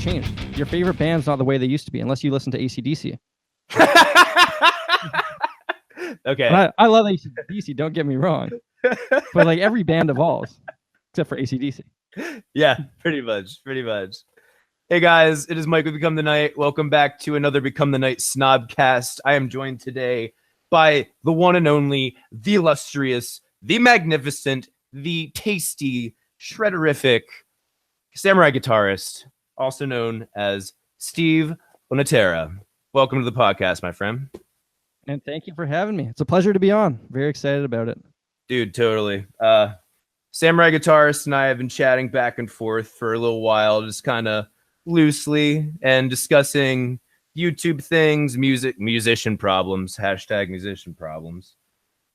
changed. Your favorite band's not the way they used to be, unless you listen to AC/DC. Okay. I love AC/DC, don't get me wrong. But like every band evolves, except for AC/DC. Yeah, pretty much. Hey guys, it is Mike with Become the Night. Welcome back to another Become the Night SNOBCAST. I am joined today by the one and only, the illustrious, the magnificent, the tasty, shredderific samurai guitarist, also known as Steve Onotera. Welcome to the podcast, my friend. And thank you for having me. It's a pleasure to be on. Very excited about it. Dude, totally. Samurai Guitarist and I have been chatting back and forth for a little while, just kind of loosely and discussing YouTube things, musician problems, #musician problems.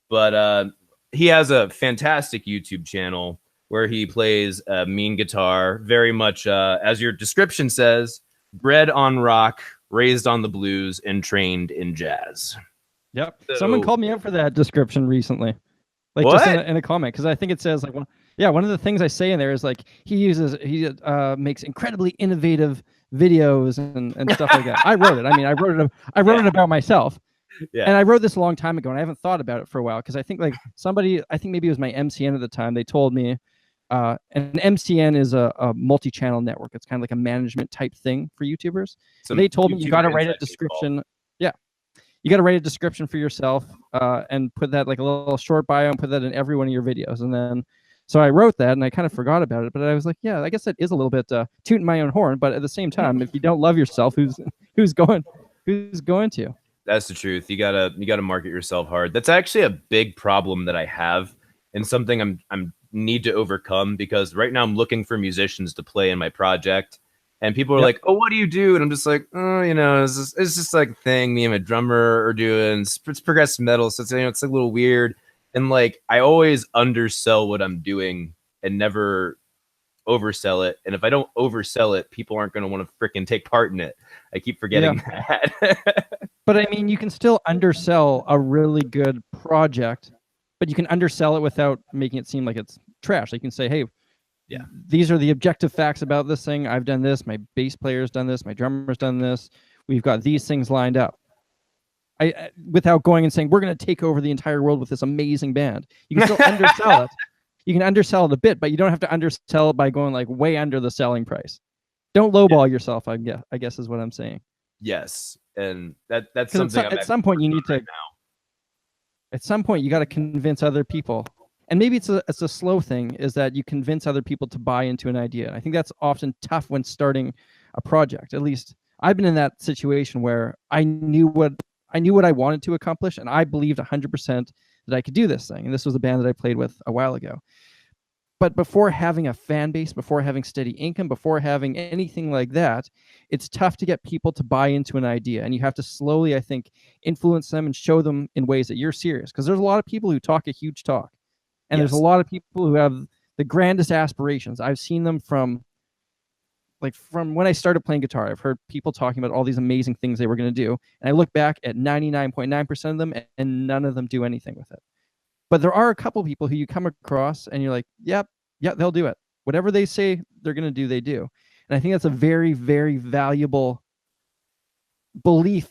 But he has a fantastic YouTube channel where he plays a mean guitar, very much, as your description says, bred on rock, raised on the blues, and trained in jazz. Yep. So, someone called me out for that description recently. Like what? Just in a comment, because I think it says like one of the things I say in there is like he makes incredibly innovative videos and stuff like that. I wrote it. I mean, I wrote it about myself. Yeah. And I wrote this a long time ago, and I haven't thought about it for a while because I think like I think maybe it was my MCN at the time. They told me, and MCN is a multi-channel network. It's kind of like a management type thing for YouTubers. So they told me you got to write a description. Yeah. You got to write a description for yourself and put that like a little short bio and put that in every one of your videos. And then, so I wrote that and I kind of forgot about it, but I was like, yeah, I guess that is a little bit tooting my own horn. But at the same time, if you don't love yourself, who's going to? That's the truth. You gotta market yourself hard. That's actually a big problem that I have and something I'm need to overcome, because right now I'm looking for musicians to play in my project. And people are like, oh, what do you do? And I'm just like, oh, it's just like a thing me and my drummer are doing. It's progressive metal, so it's a little weird. And like, I always undersell what I'm doing and never oversell it. And if I don't oversell it, people aren't going to want to freaking take part in it. I keep forgetting that. But I mean, you can still undersell a really good project, but you can undersell it without making it seem like it's trash. Like you can say, hey, yeah, these are the objective facts about this thing. I've done this. My bass player's done this. My drummer's done this. We've got these things lined up. Without going and saying, we're going to take over the entire world with this amazing band. You can still undersell it. You can undersell it a bit, but you don't have to undersell it by going like way under the selling price. Don't lowball yourself, I guess is what I'm saying. Yes. And that's something at some point you need to, at some point you got to convince other people. And maybe it's a slow thing, is that you convince other people to buy into an idea. And I think that's often tough when starting a project. At least I've been in that situation where I knew what I wanted to accomplish, and I believed 100% that I could do this thing. And this was a band that I played with a while ago. But before having a fan base, before having steady income, before having anything like that, it's tough to get people to buy into an idea. And you have to slowly, I think, influence them and show them in ways that you're serious. Because there's a lot of people who talk a huge talk. And there's a lot of people who have the grandest aspirations. I've seen them from when I started playing guitar. I've heard people talking about all these amazing things they were going to do. And I look back at 99.9% of them, and none of them do anything with it. But there are a couple people who you come across and you're like, yep, they'll do it. Whatever they say they're going to do, they do. And I think that's a very, very valuable belief,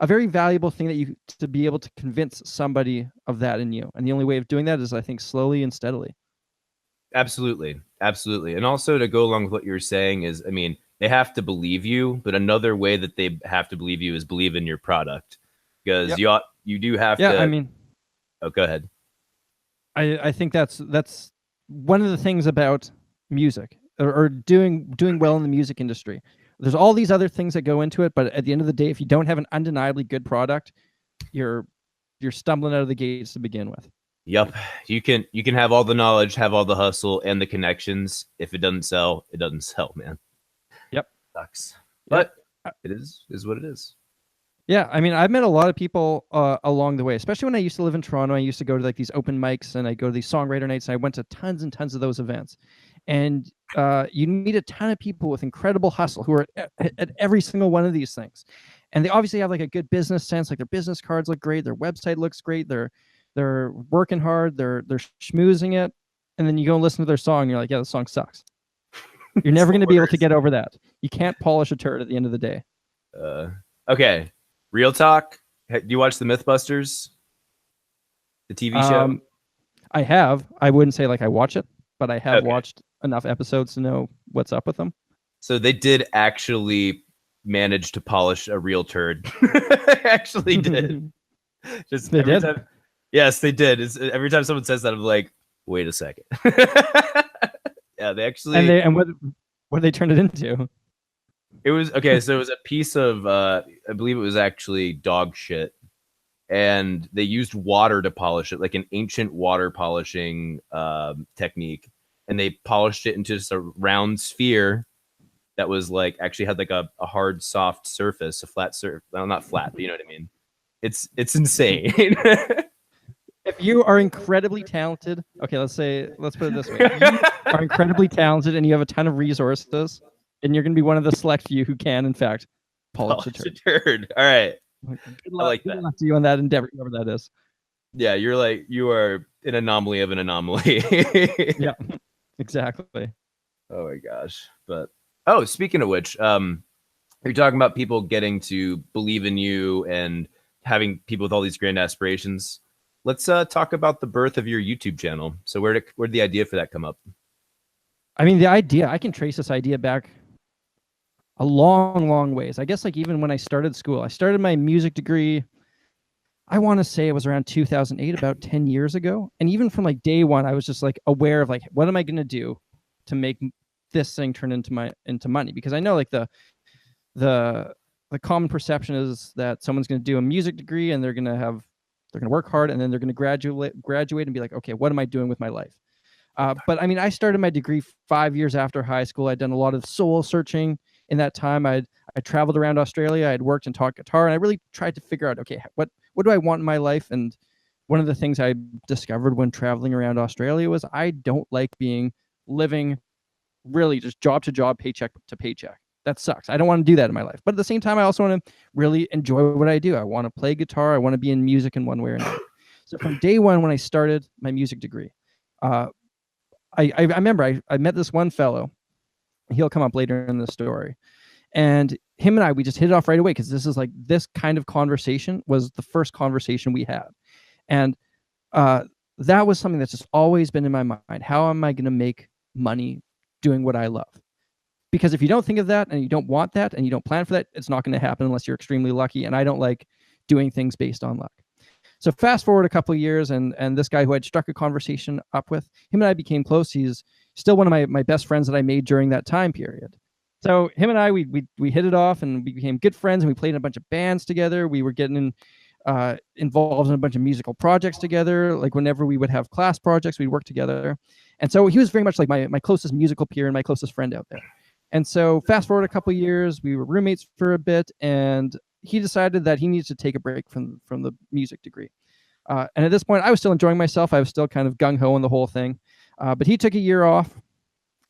a very valuable thing that to be able to convince somebody of that in you. And the only way of doing that is, I think, slowly and steadily. Absolutely. And also, to go along with what you're saying is, I mean, they have to believe you, but another way that they have to believe you is believe in your product, because you do have to. Yeah, I mean. Oh, go ahead. I think that's one of the things about music or doing well in the music industry. There's all these other things that go into it, but at the end of the day, if you don't have an undeniably good product, you're stumbling out of the gates to begin with. Yep. You can have all the knowledge, have all the hustle and the connections. If it doesn't sell, it doesn't sell, man. Yep. Sucks. But it is what it is. Yeah, I mean, I've met a lot of people along the way, especially when I used to live in Toronto. I used to go to like these open mics, and I go to these songwriter nights, and I went to tons and tons of those events. And you meet a ton of people with incredible hustle who are at every single one of these things. And they obviously have like a good business sense, like their business cards look great, their website looks great, they're working hard, they're schmoozing it. And then you go and listen to their song, and you're like, yeah, the song sucks. You're never going to be able to get over that. You can't polish a turd at the end of the day. Okay. Real talk. Do you watch the Mythbusters? The TV show? I have. I wouldn't say like I watch it, but I have watched enough episodes to know what's up with them. So they did actually manage to polish a real turd. Actually did. Just they did? Time, yes, they did. Every time someone says that, I'm like, wait a second. Yeah, they actually. And what they turned it into? It was okay. So it was a piece of, I believe it was actually dog shit, and they used water to polish it, like an ancient water polishing technique, and they polished it into just a round sphere that was like actually had like a hard, soft surface, a flat surface. Well, not flat, but you know what I mean. It's insane. If you are incredibly talented, okay, let's put it this way: you are incredibly talented and you have a ton of resources, and you're going to be one of the select few who can, in fact, polish a turd. All right, good luck, I like that. Good luck to you on that endeavor, whoever that is. Yeah, you are an anomaly of an anomaly. Yeah, exactly. Oh my gosh! But speaking of which, you're talking about people getting to believe in you and having people with all these grand aspirations. Let's talk about the birth of your YouTube channel. So where did the idea for that come up? I mean, I can trace this idea back a long, long ways. I guess like even when I started school, I started my music degree, I want to say it was around 2008, about 10 years ago. And even from like day one, I was just like aware of like, what am I going to do to make this thing turn into money? Because I know like the common perception is that someone's going to do a music degree and they're going to work hard, and then they're going to graduate and be like, okay, what am I doing with my life? But I mean, I started my degree 5 years after high school. I'd done a lot of soul searching in that time. I traveled around Australia. I'd worked and taught guitar, and I really tried to figure out, okay, what do I want in my life? And one of the things I discovered when traveling around Australia was I don't like living really just job to job, paycheck to paycheck. That sucks. I don't want to do that in my life. But at the same time, I also want to really enjoy what I do. I want to play guitar. I want to be in music in one way or another. So from day one, when I started my music degree, I remember I met this one fellow. He'll come up later in the story. And him and we just hit it off right away, because this kind of conversation was the first conversation we had. And that was something that's just always been in my mind. How am I going to make money doing what I love? Because if you don't think of that and you don't want that and you don't plan for that, it's not going to happen unless you're extremely lucky. And I don't like doing things based on luck. So fast forward a couple of years, and this guy who I'd struck a conversation up with, him and I became close. He's still one of my best friends that I made during that time period. So him and I, we hit it off, and we became good friends, and we played in a bunch of bands together. We were getting involved in a bunch of musical projects together. Like whenever we would have class projects, we'd work together. And so he was very much like my closest musical peer and my closest friend out there. And so fast forward a couple of years, we were roommates for a bit, and he decided that he needed to take a break from the music degree. And at this point, I was still enjoying myself. I was still kind of gung-ho on the whole thing. But he took a year off,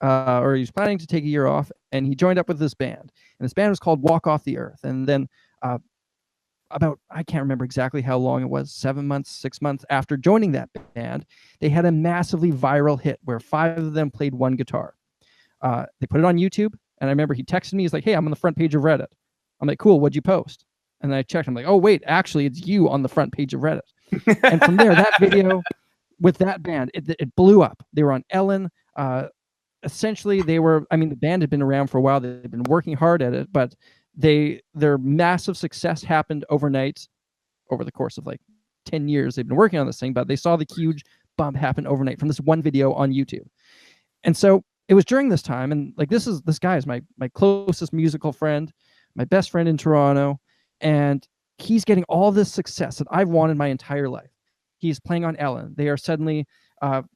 or he was planning to take a year off, and he joined up with this band. And this band was called Walk Off the Earth. And then I can't remember exactly how long it was, 7 months, 6 months after joining that band, they had a massively viral hit where 5 of them played one guitar. They put it on YouTube, and I remember he texted me. He's like, "Hey, I'm on the front page of Reddit." I'm like, "Cool, what'd you post?" And then I checked. I'm like, "Oh, wait, actually, it's you on the front page of Reddit." And from there, that video with that band, it blew up. They were on Ellen. Essentially, the band had been around for a while. They'd been working hard at it, but their massive success happened overnight over the course of like 10 years. They've been working on this thing, but they saw the huge bump happen overnight from this one video on YouTube. And so it was during this time, and like this guy is my closest musical friend, my best friend in Toronto, and he's getting all this success that I've wanted my entire life. He's playing on Ellen. They are suddenly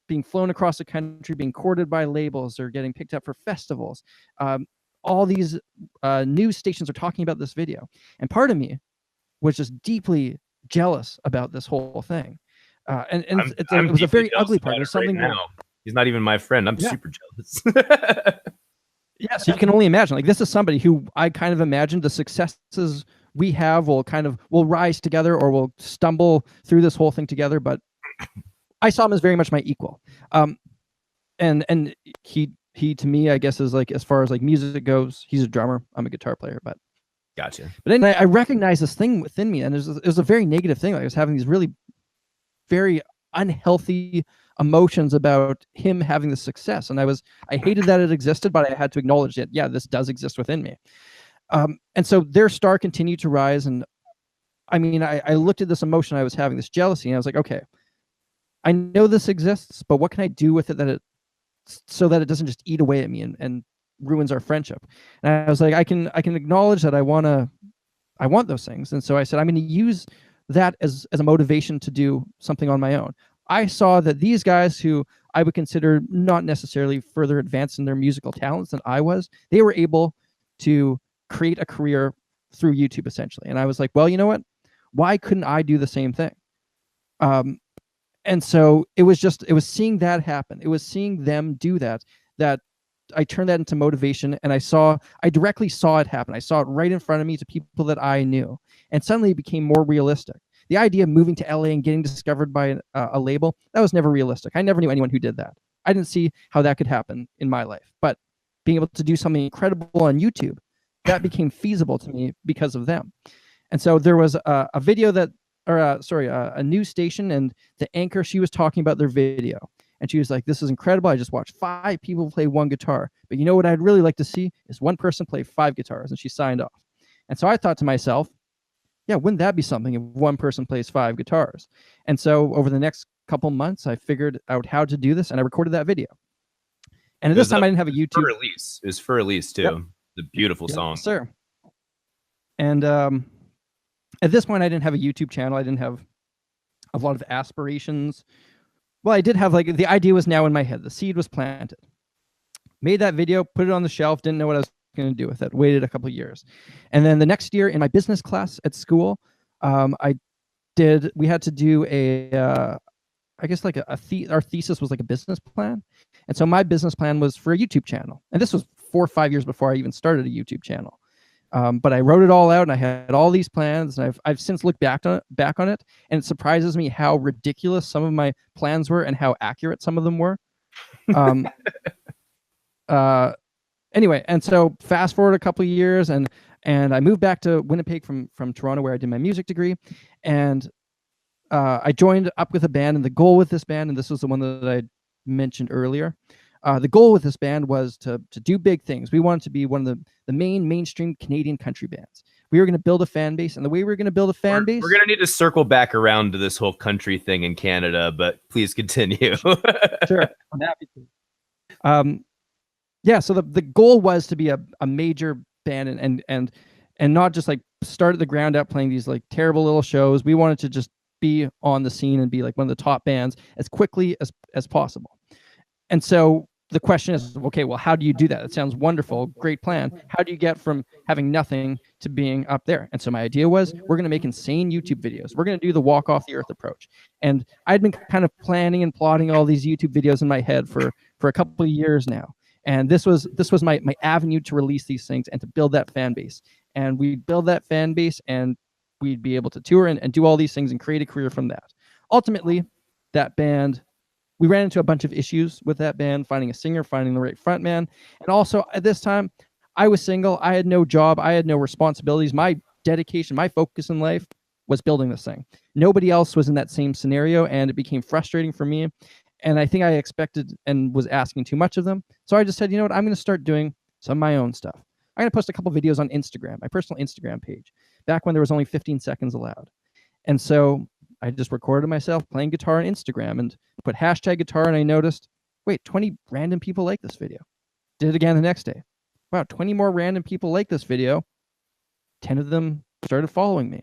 being flown across the country, being courted by labels. They're getting picked up for festivals. All these news stations are talking about this video, and part of me was just deeply jealous about this whole thing. It was a very ugly part. It was something right now. He's not even my friend. I'm super jealous. Yeah, so you can only imagine. Like, this is somebody who I kind of imagined the successes we have will rise together, or will stumble through this whole thing together. But I saw him as very much my equal. And he He to me, I guess, is like, as far as like music goes, he's a drummer. I'm a guitar player, but Gotcha. but then I recognized this thing within me, and it was a very negative thing. Like I was having these really very unhealthy emotions about him having the success, and I hated that it existed, but I had to acknowledge that, yeah, this does exist within me. And so their star continued to rise, and I mean, I looked at this emotion I was having, this jealousy, and I was like, okay, I know this exists, but what can I do with it so that it doesn't just eat away at me and ruins our friendship? And I was like, I can acknowledge that I want those things. And so I said, I'm going to use that as a motivation to do something on my own. I saw that these guys who I would consider not necessarily further advanced in their musical talents than I was, they were able to create a career through YouTube, essentially. And I was like, well, you know what? Why couldn't I do the same thing? And so it was seeing that happen. It was seeing them do that I turned that into motivation, and I directly saw it happen. I saw it right in front of me to people that I knew, and suddenly it became more realistic. The idea of moving to LA and getting discovered by a label, that was never realistic. I never knew anyone who did that. I didn't see how that could happen in my life. But being able to do something incredible on YouTube, that became feasible to me because of them. And so there was a video a news station, and the anchor, she was talking about their video. And she was like, this is incredible. I just watched 5 people play one guitar. But you know what I'd really like to see is one person play 5 guitars. And she signed off. And so I thought to myself, yeah, wouldn't that be something if one person plays 5 guitars? And so over the next couple months, I figured out how to do this, and I recorded that video. And at this time, I didn't have a YouTube. It was for release too. Yep. The beautiful song. Yes, sir. And at this point, I didn't have a YouTube channel. I didn't have a lot of aspirations. Well, I did have, like, the idea was now in my head. The seed was planted. Made that video, put it on the shelf, didn't know what I was going to do with it. Waited a couple of years. And then the next year in my business class at school, we had to do our thesis was like a business plan. And so my business plan was for a YouTube channel. And this was 4 or 5 years before I even started a YouTube channel. But I wrote it all out, and I had all these plans, and I've since looked back on it, and it surprises me how ridiculous some of my plans were and how accurate some of them were. Anyway, and so fast forward a couple of years, and I moved back to Winnipeg from Toronto, where I did my music degree, and I joined up with a band, and the goal with this band, and this was the one that I mentioned earlier, the goal with this band was to do big things. We wanted to be one of the mainstream Canadian country bands. We were going to build a fan base, and the way we were going to build a fan base... We're going to need to circle back around to this whole country thing in Canada, but please continue. Sure, I'm happy to. Yeah, so the goal was to be a major band and not just like start at the ground up playing these like terrible little shows. We wanted to just be on the scene and be like one of the top bands as quickly as possible. And so the question is, okay, well, how do you do that? It sounds wonderful, great plan. How do you get from having nothing to being up there? And so my idea was, we're going to make insane YouTube videos. We're going to do the walk off the earth approach. And I'd been kind of planning and plotting all these YouTube videos in my head for a couple of years now. And this was my avenue to release these things and to build that fan base. And we'd build that fan base, and we'd be able to tour and do all these things and create a career from that. Ultimately, that band, we ran into a bunch of issues with that band, finding a singer, finding the right frontman. And also at this time, I was single. I had no job. I had no responsibilities. My dedication, my focus in life was building this thing. Nobody else was in that same scenario, and it became frustrating for me. And I think I expected and was asking too much of them. So I just said, you know what, I'm going to start doing some of my own stuff. I'm going to post a couple videos on Instagram, my personal Instagram page, back when there was only 15 seconds allowed. And so I just recorded myself playing guitar on Instagram and put #guitar, and I noticed, wait, 20 random people like this video. Did it again the next day. Wow, 20 more random people like this video. 10 of them started following me.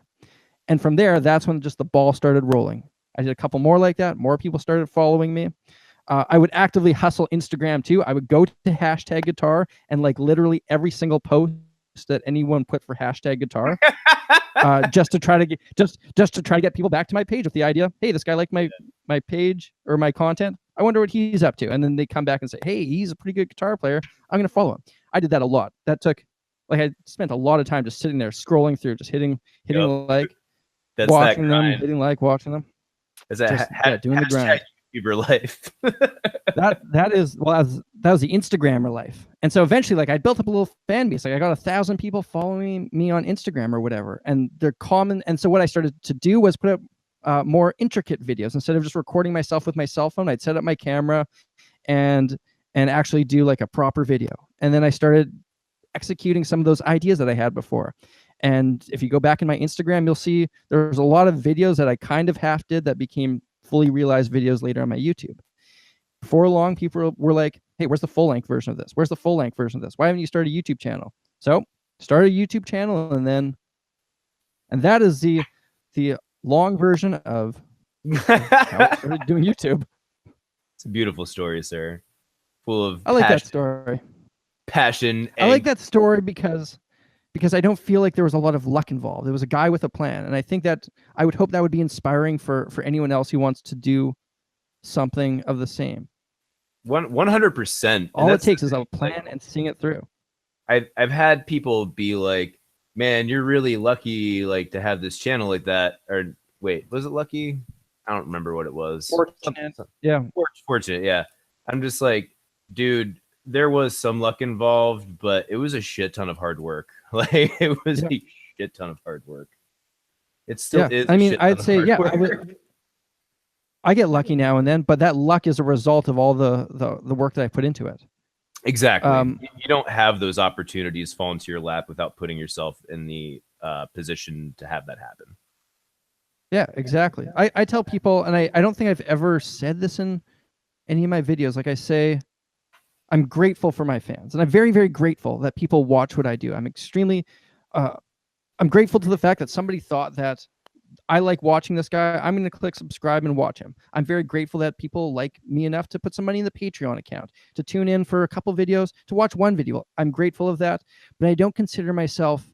And from there, that's when just the ball started rolling. I did a couple more like that. More people started following me. I would actively hustle Instagram too. I would go to #guitar and like literally every single post that anyone put for #guitar, just to try to get people back to my page with the idea, hey, this guy liked my page or my content. I wonder what he's up to. And then they come back and say, hey, he's a pretty good guitar player. I'm going to follow him. I did that a lot. That took, like, I spent a lot of time just sitting there scrolling through, just hitting like, that's watching them, hitting like, watching them. Is that doing the grind? YouTuber life. was the Instagrammer life. And so eventually, like, I built up a little fan base. Like, I got 1,000 people following me on Instagram or whatever, and they're common. And so what I started to do was put up more intricate videos. Instead of just recording myself with my cell phone, I'd set up my camera and actually do like a proper video. And then I started executing some of those ideas that I had before. And if you go back in my Instagram, you'll see there's a lot of videos that I kind of half did that became fully realized videos later on my YouTube. Before long, people were like, hey, where's the full-length version of this? Where's the full-length version of this? Why haven't you started a YouTube channel? So started a YouTube channel, and that is the long version of how I started doing YouTube. It's a beautiful story, sir. Full of I like that story. Passion. I like that story because I don't feel like there was a lot of luck involved. There was a guy with a plan, and I think that I would hope that would be inspiring for anyone else who wants to do something of the same. 100%. All it takes is a plan and seeing it through. I've had people be like, "Man, you're really lucky, like, to have this channel like that." Or wait, was it lucky? I don't remember what it was. Fortunate. Yeah. Fortunate. Yeah. I'm just like, dude, there was some luck involved, but it was a shit ton of hard work. Like, it was a shit ton of hard work. It still is. I mean, I'd say, I get lucky now and then, but that luck is a result of all the work that I put into it. Exactly. You don't have those opportunities fall into your lap without putting yourself in the position to have that happen. Yeah, exactly. I tell people, and I don't think I've ever said this in any of my videos. Like I say, I'm grateful for my fans, and I'm very, very grateful that people watch what I do. I'm extremely, I'm grateful to the fact that somebody thought that I like watching this guy. I'm going to click subscribe and watch him. I'm very grateful that people like me enough to put some money in the Patreon account, to tune in for a couple videos, to watch one video. I'm grateful of that, but I don't consider myself,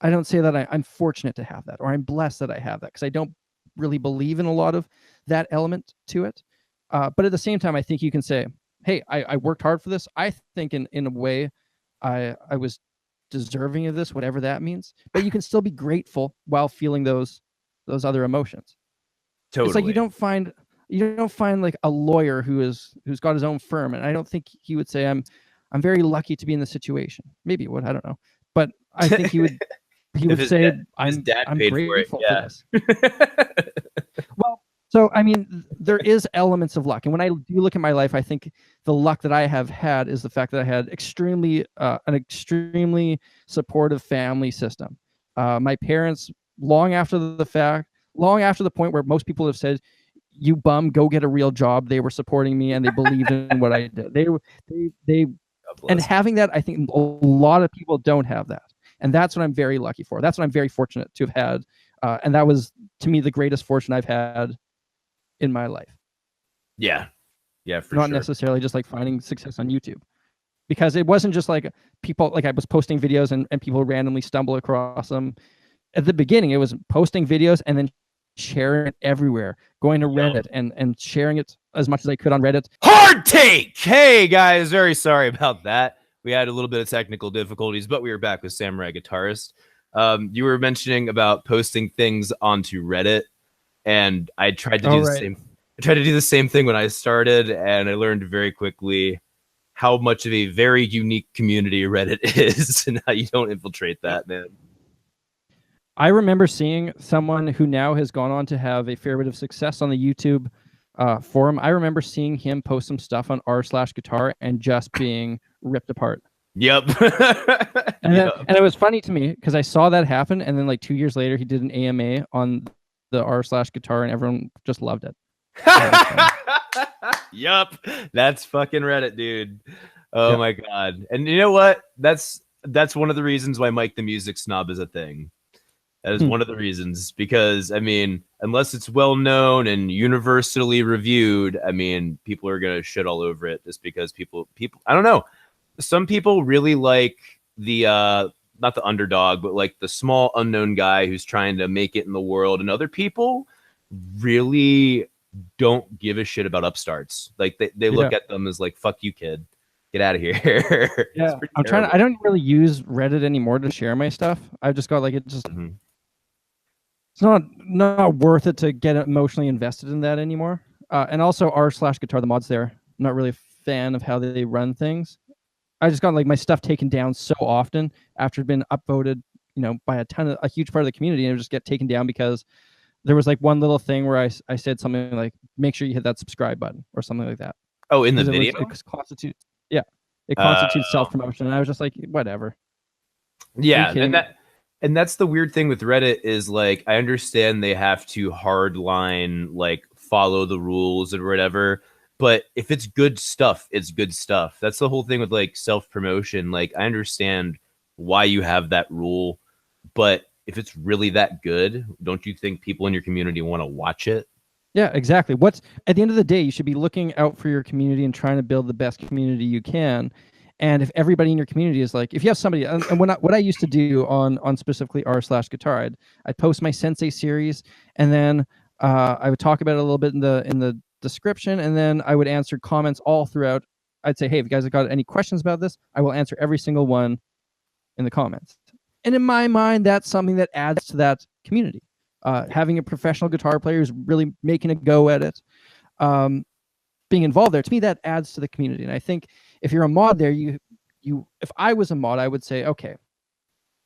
I don't say that I'm fortunate to have that, or I'm blessed that I have that, because I don't really believe in a lot of that element to it. But at the same time, I think you can say, hey, I worked hard for this. I think in a way I was deserving of this, whatever that means. But you can still be grateful while feeling those other emotions. Totally. It's like you don't find like a lawyer who's got his own firm, and I don't think he would say I'm very lucky to be in this situation. Maybe he would, I don't know. But I think he would say I'm grateful for this. Well, so I mean, there is elements of luck, and when I do look at my life, I think the luck that I have had is the fact that I had an extremely supportive family system. My parents, long after the point where most people have said, "You bum, go get a real job," they were supporting me and they believed in what I did. They and having that, I think a lot of people don't have that, and that's what I'm very lucky for. That's what I'm very fortunate to have had, and that was, to me, the greatest fortune I've had in my life. Yeah, for not sure. necessarily just like finding success on YouTube, because it wasn't just like people, like I was posting videos and people randomly stumble across them. At the beginning, it was posting videos and then sharing it everywhere, going to Reddit and sharing it as much as I could on Reddit. Hard take. Hey guys, very sorry about that. We had a little bit of technical difficulties, but we were back with Samurai Guitarist. You were mentioning about posting things onto Reddit, and I tried to do the same. I tried to do the same thing when I started, and I learned very quickly how much of a very unique community Reddit is, and how you don't infiltrate that, man. I remember seeing someone who now has gone on to have a fair bit of success on the YouTube forum. I remember seeing him post some stuff on r/guitar and just being ripped apart. Yep. And it was funny to me because I saw that happen, and then like 2 years later, he did an AMA on the r/guitar, and everyone just loved it. Yup, that's fucking Reddit, dude. Oh my god. And you know what? That's one of the reasons why Mike the Music Snob is a thing. That is one of the reasons, because I mean, unless it's well known and universally reviewed, I mean, people are gonna shit all over it just because people I don't know. Some people really like the not the underdog, but like the small unknown guy who's trying to make it in the world, and other people really don't give a shit about upstarts. Like they look at them as like, fuck you, kid, get out of here. Yeah, I don't really use Reddit anymore to share my stuff. I've just got like, it just it's not worth it to get emotionally invested in that anymore. And also r/guitar, the mods there, I'm not really a fan of how they run things. I just got like my stuff taken down so often after it'd been upvoted, by a huge part of the community, and it would just get taken down because there was like one little thing where I said something like, make sure you hit that subscribe button or something like that. Oh, in the video? It constitutes self-promotion. And I was just like, whatever. Yeah. And that's the weird thing with Reddit is like, I understand they have to hardline, like follow the rules or whatever. But if it's good stuff, it's good stuff. That's the whole thing with like self-promotion. Like, I understand why you have that rule, but if it's really that good, don't you think people in your community want to watch it? Yeah, exactly. At the end of the day, you should be looking out for your community and trying to build the best community you can. And if everybody in your community is like, if you have somebody, and what I used to do on specifically r/guitar, I'd post my Sensei series, and then I would talk about it a little bit in the description, and then I would answer comments all throughout. I'd say, hey, if you guys have got any questions about this, I will answer every single one in the comments. And in my mind, that's something that adds to that community. Having a professional guitar player who's really making a go at it, being involved there, to me, that adds to the community. And I think if you're a mod there, if I was a mod, I would say, okay,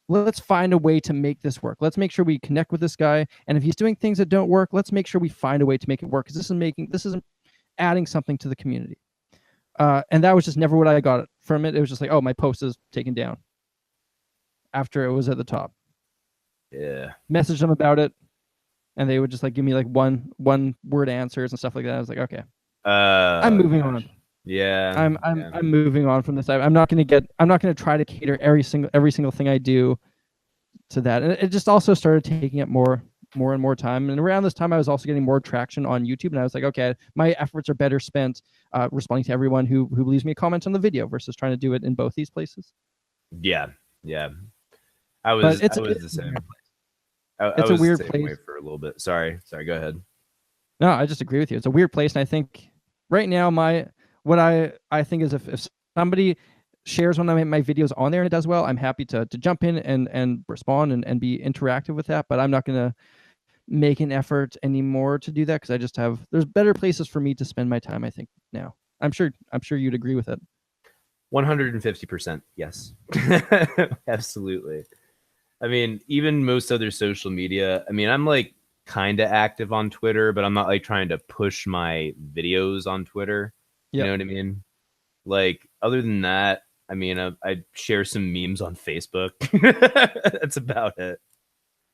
let's find a way to make this work. Let's make sure we connect with this guy. And if he's doing things that don't work, let's make sure we find a way to make it work, because this is adding something to the community. And that was just never what I got from it. It was just like, oh, my post is taken down after it was at the top. Yeah. Messaged them about it, and they would just like give me like one word answers and stuff like that. I was like, okay, I'm moving on. Yeah. I'm moving on from this. I'm not going to try to cater every single thing I do to that. And it just also started taking up more and more time. And around this time, I was also getting more traction on YouTube. And I was like, okay, my efforts are better spent responding to everyone who leaves me a comment on the video versus trying to do it in both these places. Yeah. Yeah. I was the same. It's a weird place for a little bit. Sorry, go ahead. No, I just agree with you. It's a weird place. And I think right now, what I think is if somebody shares one of my videos on there and it does well, I'm happy to jump in and respond and be interactive with that. But I'm not going to make an effort anymore to do that, because there's better places for me to spend my time, I think, now. I'm sure you'd agree with it. 150%. Yes. Absolutely. I mean, even most other social media, I mean, I'm like kind of active on Twitter, but I'm not like trying to push my videos on Twitter. You know what I mean? Like, other than that, I mean, I share some memes on Facebook. That's about it.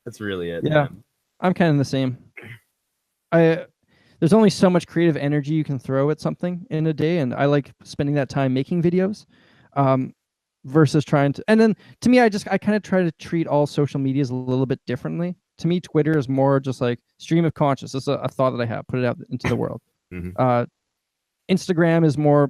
That's really it. Yeah, man. I'm kind of the same. There's only so much creative energy you can throw at something in a day, and I like spending that time making videos. Versus trying to, and then to me, I kind of try to treat all social medias a little bit differently. To me, Twitter is more just like stream of consciousness. It's a thought that I have, put it out into the world. Mm-hmm. Instagram is more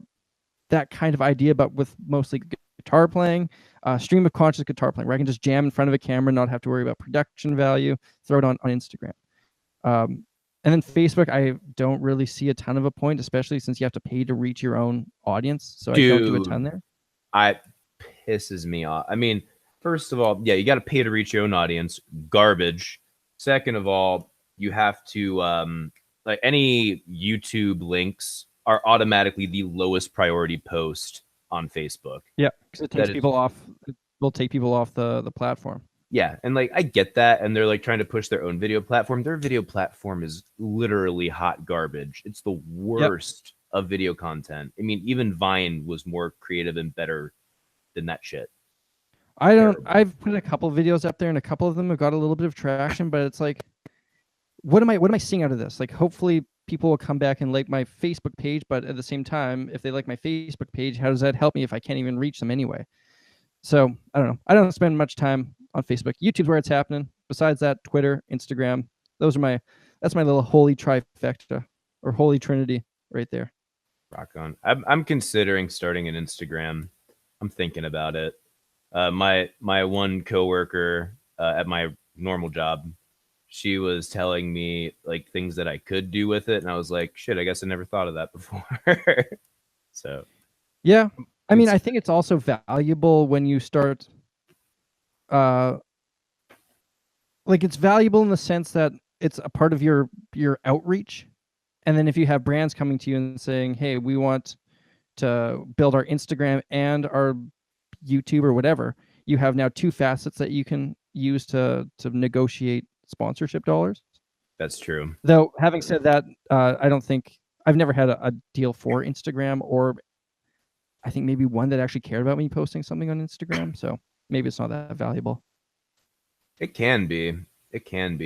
that kind of idea, but with mostly guitar playing. Stream of conscious guitar playing, where I can just jam in front of a camera, not have to worry about production value, throw it on Instagram. And then Facebook, I don't really see a ton of a point, especially since you have to pay to reach your own audience. So I don't do a ton there. Pisses me off. I mean, first of all, yeah, you got to pay to reach your own audience. Garbage. Second of all, you have to like any YouTube links are automatically the lowest priority post on Facebook. Yeah, because it takes people off. It will take people off the platform. Yeah, and like I get that, and they're like trying to push their own video platform. Their video platform is literally hot garbage. It's the worst of video content. I mean, even Vine was more creative and better than that shit. I've put a couple of videos up there, and a couple of them have got a little bit of traction, but it's like, what am I seeing out of this? Like, hopefully people will come back and like my Facebook page, but at the same time, if they like my Facebook page, how does that help me if I can't even reach them anyway? So I don't know. I don't spend much time on Facebook. YouTube's where it's happening. Besides that, Twitter, Instagram, that's my little holy trifecta or holy trinity right there. Rock on. I'm considering starting an Instagram. I'm thinking about it. My one coworker at my normal job, she was telling me like things that I could do with it, and I was like, shit, I guess I never thought of that before. So yeah, I mean, I think it's also valuable when you start like, it's valuable in the sense that it's a part of your outreach. And then if you have brands coming to you and saying, hey, we want to build our Instagram and our YouTube or whatever, you have now two facets that you can use to negotiate sponsorship dollars. That's true. Though, having said that, I don't think I've never had a deal for Instagram, or I think maybe one that actually cared about me posting something on Instagram. So maybe it's not that valuable. It can be,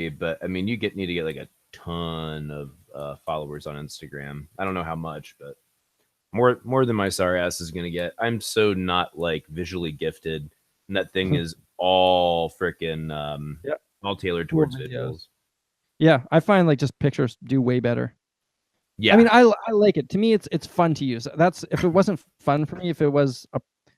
but I mean, you need to get like a ton of followers on Instagram. I don't know how much, but more than my sorry ass is gonna get. I'm so not like visually gifted, and that thing is all freaking all tailored towards visuals. Yeah, I find like just pictures do way better. Yeah, I mean, I like it. To me, it's fun to use. That's if it wasn't fun for me, if it was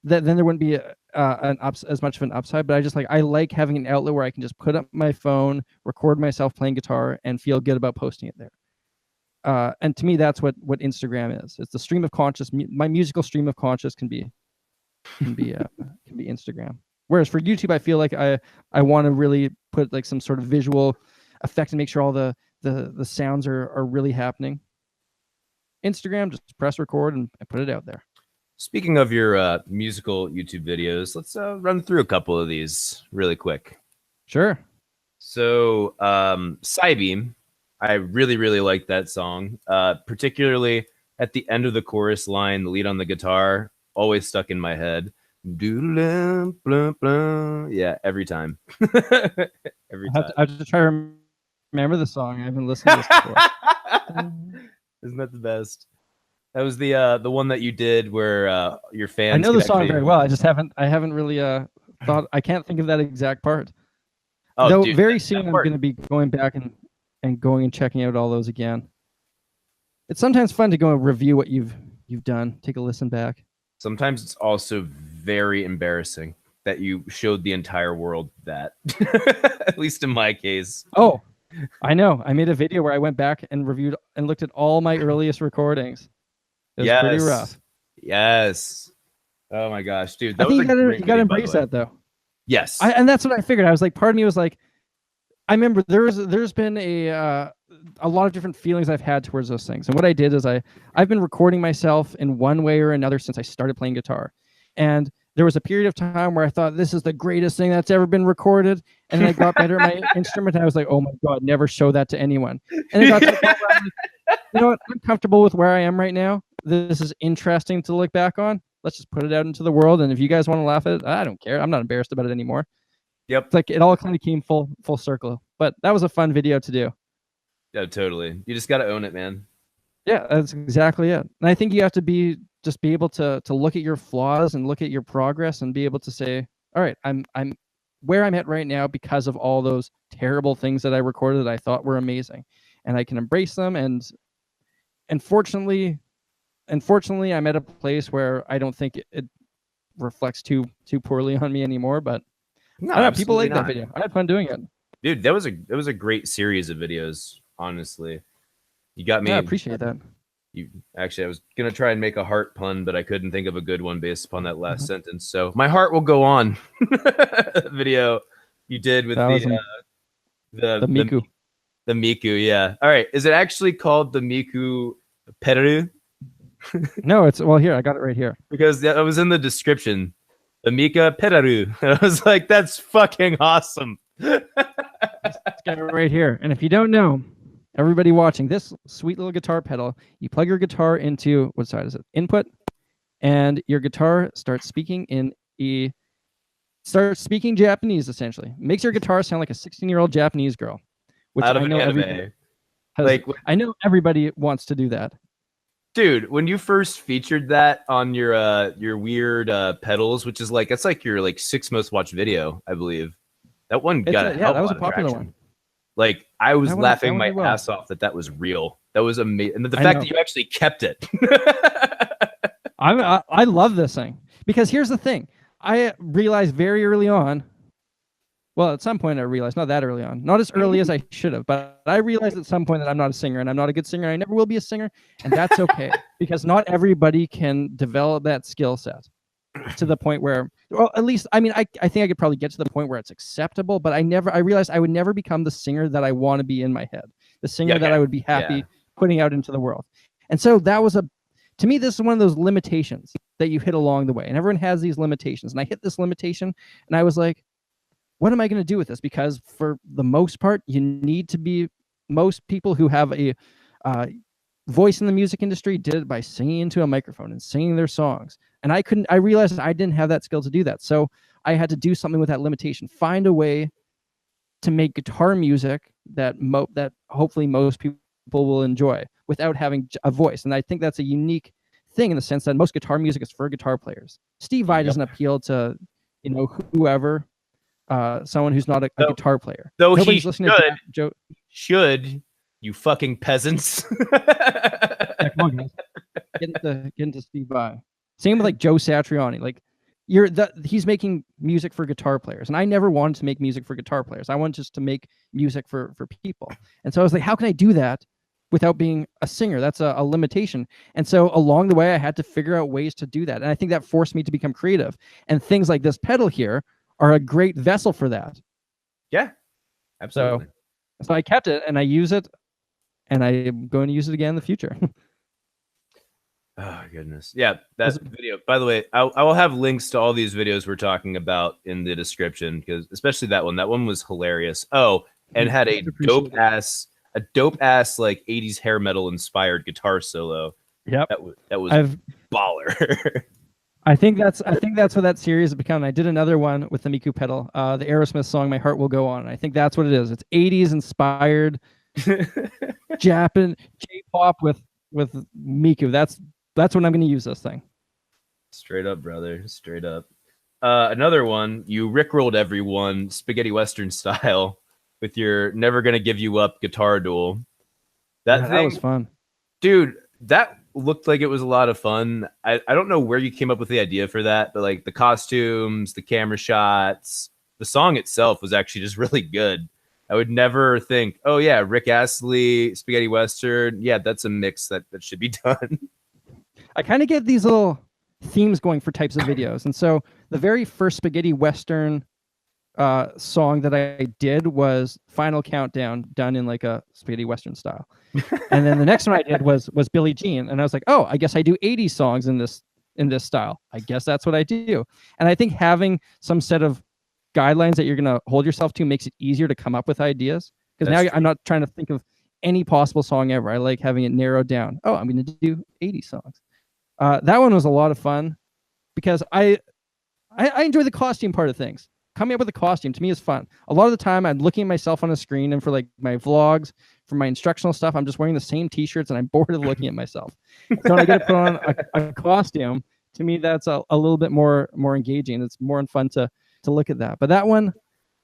then there wouldn't be as much of an upside. But I like having an outlet where I can just put up my phone, record myself playing guitar, and feel good about posting it there. And to me, that's what Instagram is. It's the stream of conscious. My musical stream of conscious can be Instagram. Whereas for YouTube, I feel like I want to really put like some sort of visual effect and make sure all the sounds are really happening. Instagram, just press record and put it out there. Speaking of your musical YouTube videos, let's run through a couple of these really quick. Sure. So, Cybeam, I really, really like that song, particularly at the end of the chorus line, the lead on the guitar, always stuck in my head. Yeah, every time. Every time. I have to try to remember the song. I haven't listened to this before. Isn't that the best? That was the one that you did where your fans. I know the song very well. I haven't really thought. I can't think of that exact part. Oh, though dude, very soon I'm going to be going back and going and checking out all those again. It's sometimes fun to go and review what you've done. Take a listen back. Sometimes it's also very embarrassing that you showed the entire world that. At least in my case. Oh, I know. I made a video where I went back and reviewed and looked at all my earliest recordings. It was pretty rough. Yes. Oh my gosh, dude. I think you gotta embrace that though. Yes. And that's what I figured. I was like, part of me was like, I remember there's been a lot of different feelings I've had towards those things. And what I did is I've been recording myself in one way or another since I started playing guitar. And there was a period of time where I thought this is the greatest thing that's ever been recorded. And then I got better at my instrument. And I was like, oh my God, never show that to anyone. And it got to the point where I'm like, you know what? I'm comfortable with where I am right now. This is interesting to look back on. Let's just put it out into the world. And if you guys want to laugh at it, I don't care. I'm not embarrassed about it anymore. Yep. It's like it all kind of came full circle. But that was a fun video to do. Yeah, totally. You just got to own it, man. Yeah, that's exactly it. And I think you have to be able to look at your flaws and look at your progress and be able to say, all right, I'm where I'm at right now because of all those terrible things that I recorded that I thought were amazing. And I can embrace them. And unfortunately, I'm at a place where I don't think it reflects too poorly on me anymore. But no, I don't know, people like that video. I had fun doing it. Dude, that was a great series of videos, honestly. You got me. Yeah, I appreciate that. I was gonna try and make a heart pun, but I couldn't think of a good one based upon that last sentence. So my heart will go on. Video you did with the Miku. The Miku, yeah. All right. Is it actually called the Miku Peru? No, here, I got it right here. Because that was in the description. The Mika Peru. I was like, that's fucking awesome. It's got it right here. And if you don't know, everybody watching, this sweet little guitar pedal, you plug your guitar into, what side is it? Input, and your guitar starts speaking Japanese, essentially. Makes your guitar sound like a 16-year-old Japanese girl. Which Out of I know anime. I know everybody wants to do that. Dude, when you first featured that on your weird pedals, which is it's like your 6th most watched video, I believe. That one got that was a popular one. Like I was laughing my ass off that was real. That was amazing, and the fact that you actually kept it. I love this thing because here's the thing. I realized very early on. Well, at some point I realized, not that early on, not as early as I should have, but I realized at some point that I'm not a singer and I'm not a good singer. I never will be a singer, and that's okay because not everybody can develop that skill set to the point where, well, at least, I mean, I think I could probably get to the point where it's acceptable, but I realized I would never become the singer that I want to be in my head, the singer that I would be happy putting out into the world. And so that was to me, this is one of those limitations that you hit along the way, and everyone has these limitations. And I hit this limitation, and I was like, what am I going to do with this? Because for the most part, you need to be, most people who have a voice in the music industry did it by singing into a microphone and singing their songs. And I realized I didn't have that skill to do that. So I had to do something with that limitation, find a way to make guitar music that hopefully most people will enjoy without having a voice. And I think that's a unique thing in the sense that most guitar music is for guitar players. Steve Vai doesn't appeal to, whoever, someone who's not a guitar player. Though Nobody's he listening to Joe. Should, you fucking peasants. Yeah, come on, guys. Get into Steve Vai. Same with like Joe Satriani. Like he's making music for guitar players, and I never wanted to make music for guitar players. I wanted just to make music for people. And so I was like, how can I do that without being a singer? That's a limitation. And so along the way, I had to figure out ways to do that. And I think that forced me to become creative. And things like this pedal here are a great vessel for that. Yeah, absolutely. So I kept it and I use it, and I'm going to use it again in the future. Oh, goodness. Yeah, that video. By the way, I will have links to all these videos we're talking about in the description, because especially that one. That one was hilarious. Oh, and had a dope ass like 80s hair metal inspired guitar solo. Yep. That was baller. I think that's what that series has become. I did another one with the Miku pedal, the Aerosmith song "My Heart Will Go On." I think that's what it is. It's 80s inspired Japan J-pop with Miku. That's when I'm going to use this thing. Straight up, brother. Straight up. Another one, you rickrolled everyone spaghetti western style with your "Never Gonna Give You Up" guitar duel. That was fun, dude. That looked like it was a lot of fun. I don't know where you came up with the idea for that, but like the costumes, the camera shots, the song itself was actually just really good. I would never think, oh yeah, Rick Astley, spaghetti western. Yeah, that's a mix that should be done. I kind of get these little themes going for types of videos. And so the very first spaghetti western song that I did was Final Countdown, done in like a spaghetti western style. And then the next one I did was Billie Jean. And I was like, oh, I guess I do 80s songs in this style. I guess that's what I do. And I think having some set of guidelines that you're going to hold yourself to makes it easier to come up with ideas. Because now I'm not trying to think of any possible song ever. I like having it narrowed down. Oh, I'm going to do 80 songs. That one was a lot of fun because I enjoy the costume part of things. Coming up with a costume to me is fun. A lot of the time I'm looking at myself on a screen, and for like my vlogs, for my instructional stuff, I'm just wearing the same t-shirts and I'm bored of looking at myself. So when I get to put on a costume, to me that's a little bit more engaging. It's more fun to look at that. But that one,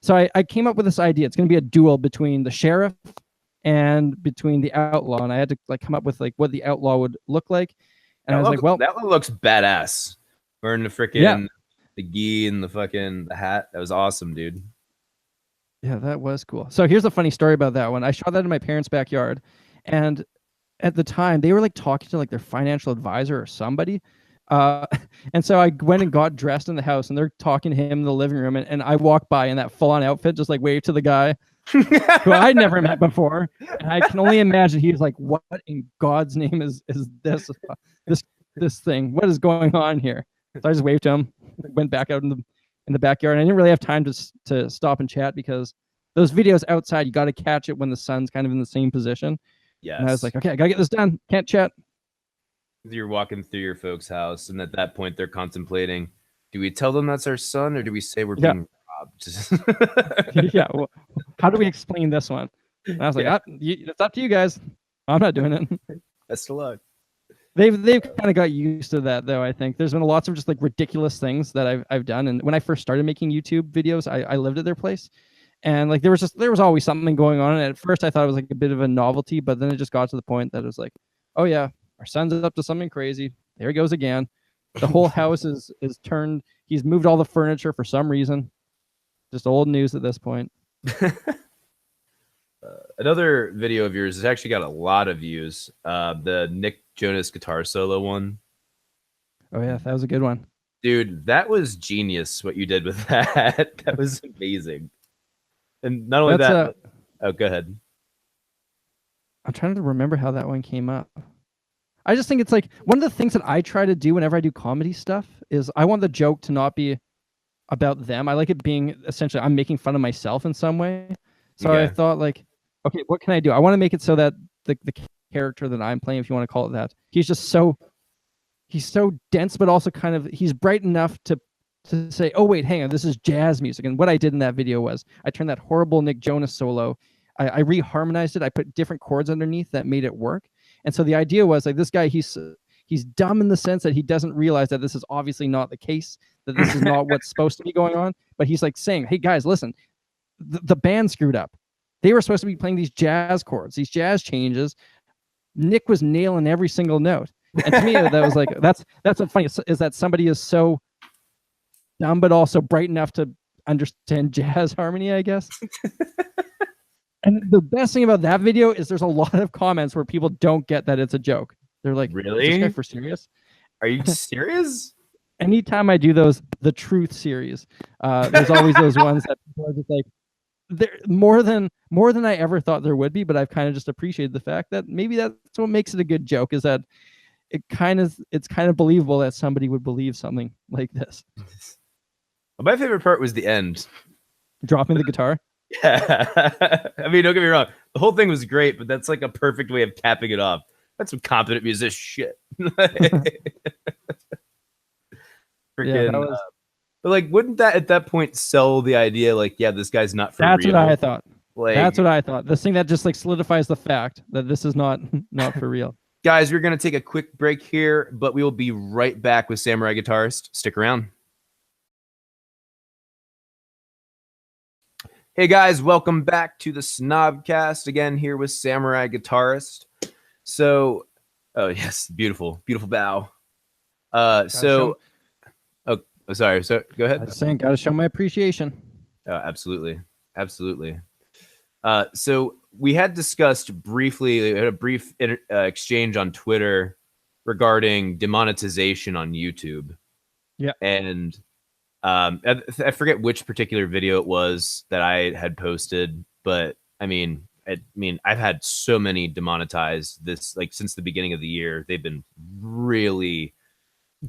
so I came up with this idea. It's going to be a duel between the sheriff and between the outlaw, and I had to like come up with like what the outlaw would look like. And I was like, well, that one looks badass. Wearing the freaking the gi and the hat. That was awesome, dude. Yeah, that was cool. So here's a funny story about that one. I shot that in my parents' backyard, and at the time they were like talking to like their financial advisor or somebody. And so I went and got dressed in the house, and they're talking to him in the living room, and I walked by in that full-on outfit, just like waved to the guy who I'd never met before. And I can only imagine he's like, what in God's name is this thing? What is going on here? So I just waved to him, went back out in the backyard. And I didn't really have time to stop and chat because those videos outside, you got to catch it when the sun's kind of in the same position. Yes. And I was like, okay, I got to get this done. Can't chat. You're walking through your folks' house, and at that point, they're contemplating, do we tell them that's our son, or do we say we're being robbed? Yeah. Well, how do we explain this one? And I was like, it's up to you guys. I'm not doing it. Best of luck. They've kind of got used to that, though. I think there's been lots of just like ridiculous things that I've done. And when I first started making YouTube videos, I lived at their place, and like there was always something going on. And at first, I thought it was like a bit of a novelty, but then it just got to the point that it was like, oh yeah, our son's up to something crazy. There he goes again. The whole house is turned. He's moved all the furniture for some reason. Just old news at this point. Another video of yours has actually got a lot of views. The Nick Jonas guitar solo one. Oh yeah, that was a good one. Dude, that was genius what you did with that. That was amazing. And not only that, oh, go ahead. I'm trying to remember how that one came up. I just think it's like one of the things that I try to do whenever I do comedy stuff is I want the joke to not be about them. I like it being essentially I'm making fun of myself in some way. So I thought like, okay, what can I do? I want to make it so that the character that I'm playing, if you want to call it that, he's so dense, but also kind of he's bright enough to say, oh wait, hang on, this is jazz music. And what I did in that video was I turned that horrible Nick Jonas solo, I reharmonized it, I put different chords underneath that made it work. And so the idea was like this guy, he's dumb in the sense that he doesn't realize that this is obviously not the case, that this is not what's supposed to be going on. But he's like saying, hey guys, listen, the band screwed up. They were supposed to be playing these jazz chords, these jazz changes. Nick was nailing every single note. And to me, that was like, that's what's funny is that somebody is so dumb, but also bright enough to understand jazz harmony, I guess. And the best thing about that video is there's a lot of comments where people don't get that it's a joke. They're like, really? Is this guy for serious? Are you serious? Anytime I do the truth series, there's always those ones that people are just like, they're more than I ever thought there would be, but I've kind of just appreciated the fact that maybe that's what makes it a good joke, is that it's kind of believable that somebody would believe something like this. My favorite part was the end. Dropping the guitar. Yeah. I mean, don't get me wrong. The whole thing was great, but that's like a perfect way of capping it off. That's some competent musician shit. Freaking, yeah, but like, wouldn't that at that point sell the idea like, yeah, this guy's not for real? That's what I thought. Like, that's what I thought. This thing that just like solidifies the fact that this is not for real. Guys, we're going to take a quick break here, but we will be right back with Samurai Guitarist. Stick around. Hey guys, welcome back to the SNOBCAST. Again, here with Samurai Guitarist. So, oh yes, beautiful bow. So sorry. So go ahead. I was saying, gotta show my appreciation. Oh, absolutely. So we had discussed briefly, we had a brief exchange on Twitter regarding demonetization on YouTube. Yeah. And I forget which particular video it was that I had posted, but I mean, I've had so many demonetized this, like, since the beginning of the year. They've been really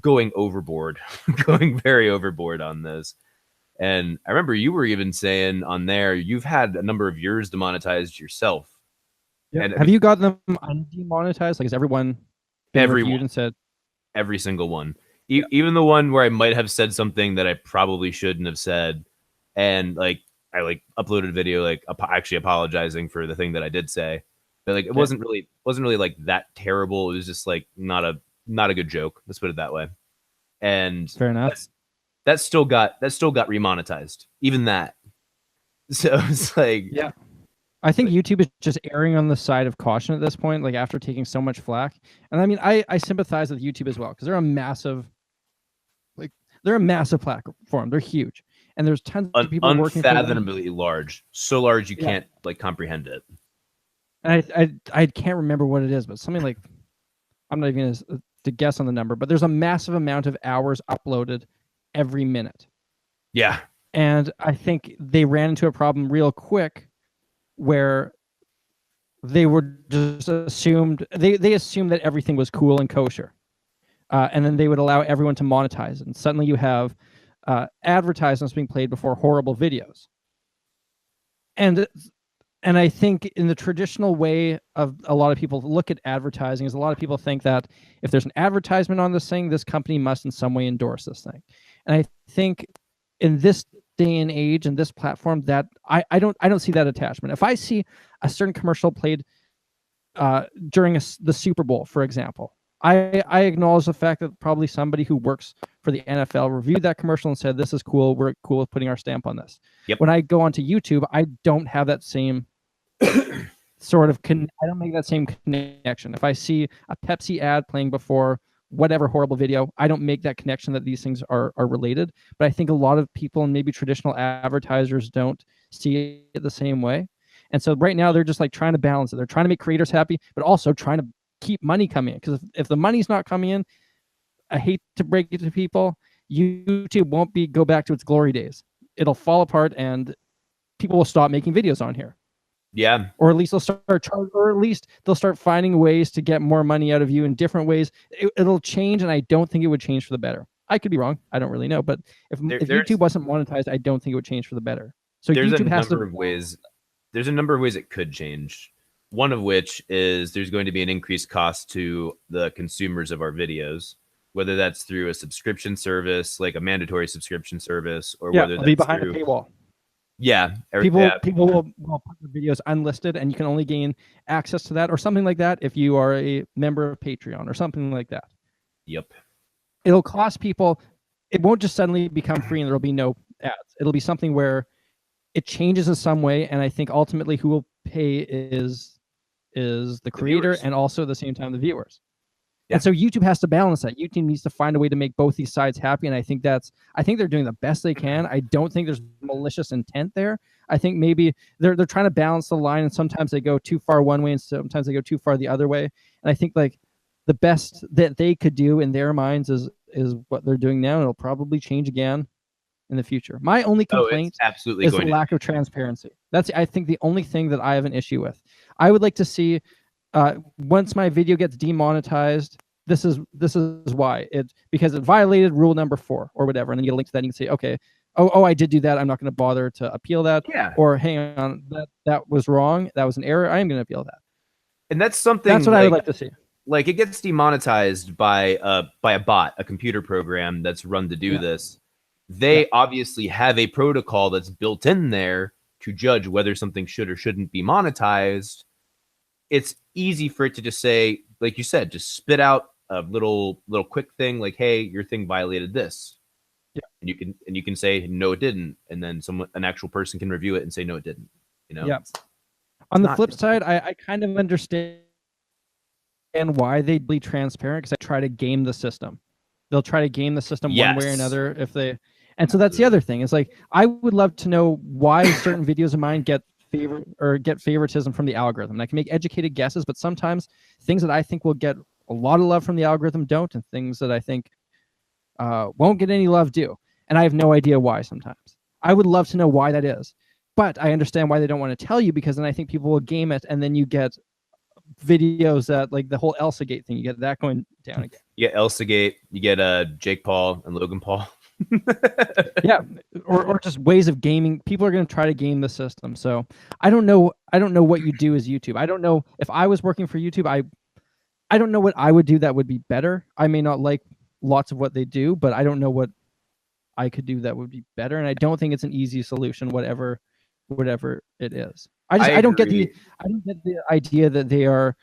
going overboard, going very overboard on this. And I remember you were even saying on there, you've had a number of yours demonetized yourself. Yeah. And have you got them undemonetized? Like, has everyone been reviewed and said? Every single one. Even the one where I might have said something that I probably shouldn't have said. And like, I like uploaded a video, like actually apologizing for the thing that I did say. But like, it wasn't really like that terrible. It was just like not a good joke. Let's put it that way. And fair enough. That still got remonetized. Even that. So it's like, yeah. I think YouTube is just erring on the side of caution at this point, like after taking so much flack. And I mean, I sympathize with YouTube as well, because they're a massive platform. They're huge. And there's tons of people working for them. Unfathomably large. So large you can't like comprehend it. And I can't remember what it is, but something like, I'm not even going to guess on the number, but there's a massive amount of hours uploaded every minute. Yeah. And I think they ran into a problem real quick where they were just assumed they assumed that everything was cool and kosher, and then they would allow everyone to monetize it. And suddenly you have advertisements being played before horrible videos. And I think in the traditional way of a lot of people look at advertising is a lot of people think that if there's an advertisement on this thing, this company must in some way endorse this thing. And I think in this day and age and this platform, that I don't see that attachment. If I see a certain commercial played during the Super Bowl, for example, I acknowledge the fact that probably somebody who works for the NFL reviewed that commercial and said, this is cool, we're cool with putting our stamp on this. Yep. When I go onto YouTube, I don't have that same sort of I don't make that same connection. If I see a Pepsi ad playing before whatever horrible video, I don't make that connection that these things are related. But I think a lot of people and maybe traditional advertisers don't see it the same way. And so right now they're just like trying to balance it. They're trying to make creators happy, but also trying to keep money coming in. Because if the money's not coming in, I hate to break it to people, YouTube won't go back to its glory days. It'll fall apart and people will stop making videos on here. Yeah. Or at least they'll start charging, or at least they'll start finding ways to get more money out of you in different ways. It'll change, and I don't think it would change for the better. I could be wrong. I don't really know. But if YouTube wasn't monetized, I don't think it would change for the better. So YouTube has to. There's a number of ways it could change. One of which is there's going to be an increased cost to the consumers of our videos, whether that's through a subscription service, like a mandatory subscription service, or whether it'll that's be behind through a paywall. Yeah, people will put the videos unlisted, and you can only gain access to that or something like that if you are a member of Patreon or something like that. Yep. It'll cost people. It won't just suddenly become free and there'll be no ads. It'll be something where it changes in some way, and I think ultimately who will pay is the creator and also at the same time the viewers. Yeah. And so YouTube has to balance that. YouTube needs to find a way to make both these sides happy. And I think they're doing the best they can. I don't think there's malicious intent there. I think maybe they're trying to balance the line, and sometimes they go too far one way and sometimes they go too far the other way. And I think like the best that they could do in their minds is what they're doing now. And it'll probably change again in the future. My only complaint is the lack of transparency. That's, I think, the only thing that I have an issue with. I would like to see once my video gets demonetized, this is why. Because it violated rule number 4 or whatever, and then you get a link to that and you can say, okay, oh, I did do that. I'm not going to bother to appeal that. Yeah. Or hang on, that was wrong. That was an error. I am going to appeal that. And that's something. That's what I would like to see. Like, it gets demonetized by a bot, a computer program that's run to do this. They obviously have a protocol that's built in there to judge whether something should or shouldn't be monetized. It's easy for it to just say, like you said, just spit out a little quick thing like, hey, your thing violated this. Yeah. And you can say, no, it didn't. And then an actual person can review it and say, no, it didn't. You know? Yeah. On the flip side, I kind of understand why they'd be transparent, because I try to game the system. They'll try to game the system one way or another if they. And so that's the other thing. It's like, I would love to know why certain videos of mine get favoritism from the algorithm. And I can make educated guesses, but sometimes things that I think will get a lot of love from the algorithm don't, and things that I think won't get any love do. And I have no idea why sometimes. I would love to know why that is. But I understand why they don't want to tell you, because then I think people will game it, and then you get videos that, like the whole ElsaGate thing, you get that going down again. You get ElsaGate, you get Jake Paul and Logan Paul. Yeah, or just ways of gaming. People are going to try to game the system. So I don't know what you do as YouTube. I don't know if I was working for YouTube. I don't know what I would do that would be better. I may not like lots of what they do, but I don't know what I could do that would be better. And I don't think it's an easy solution, whatever it is. I don't get the idea that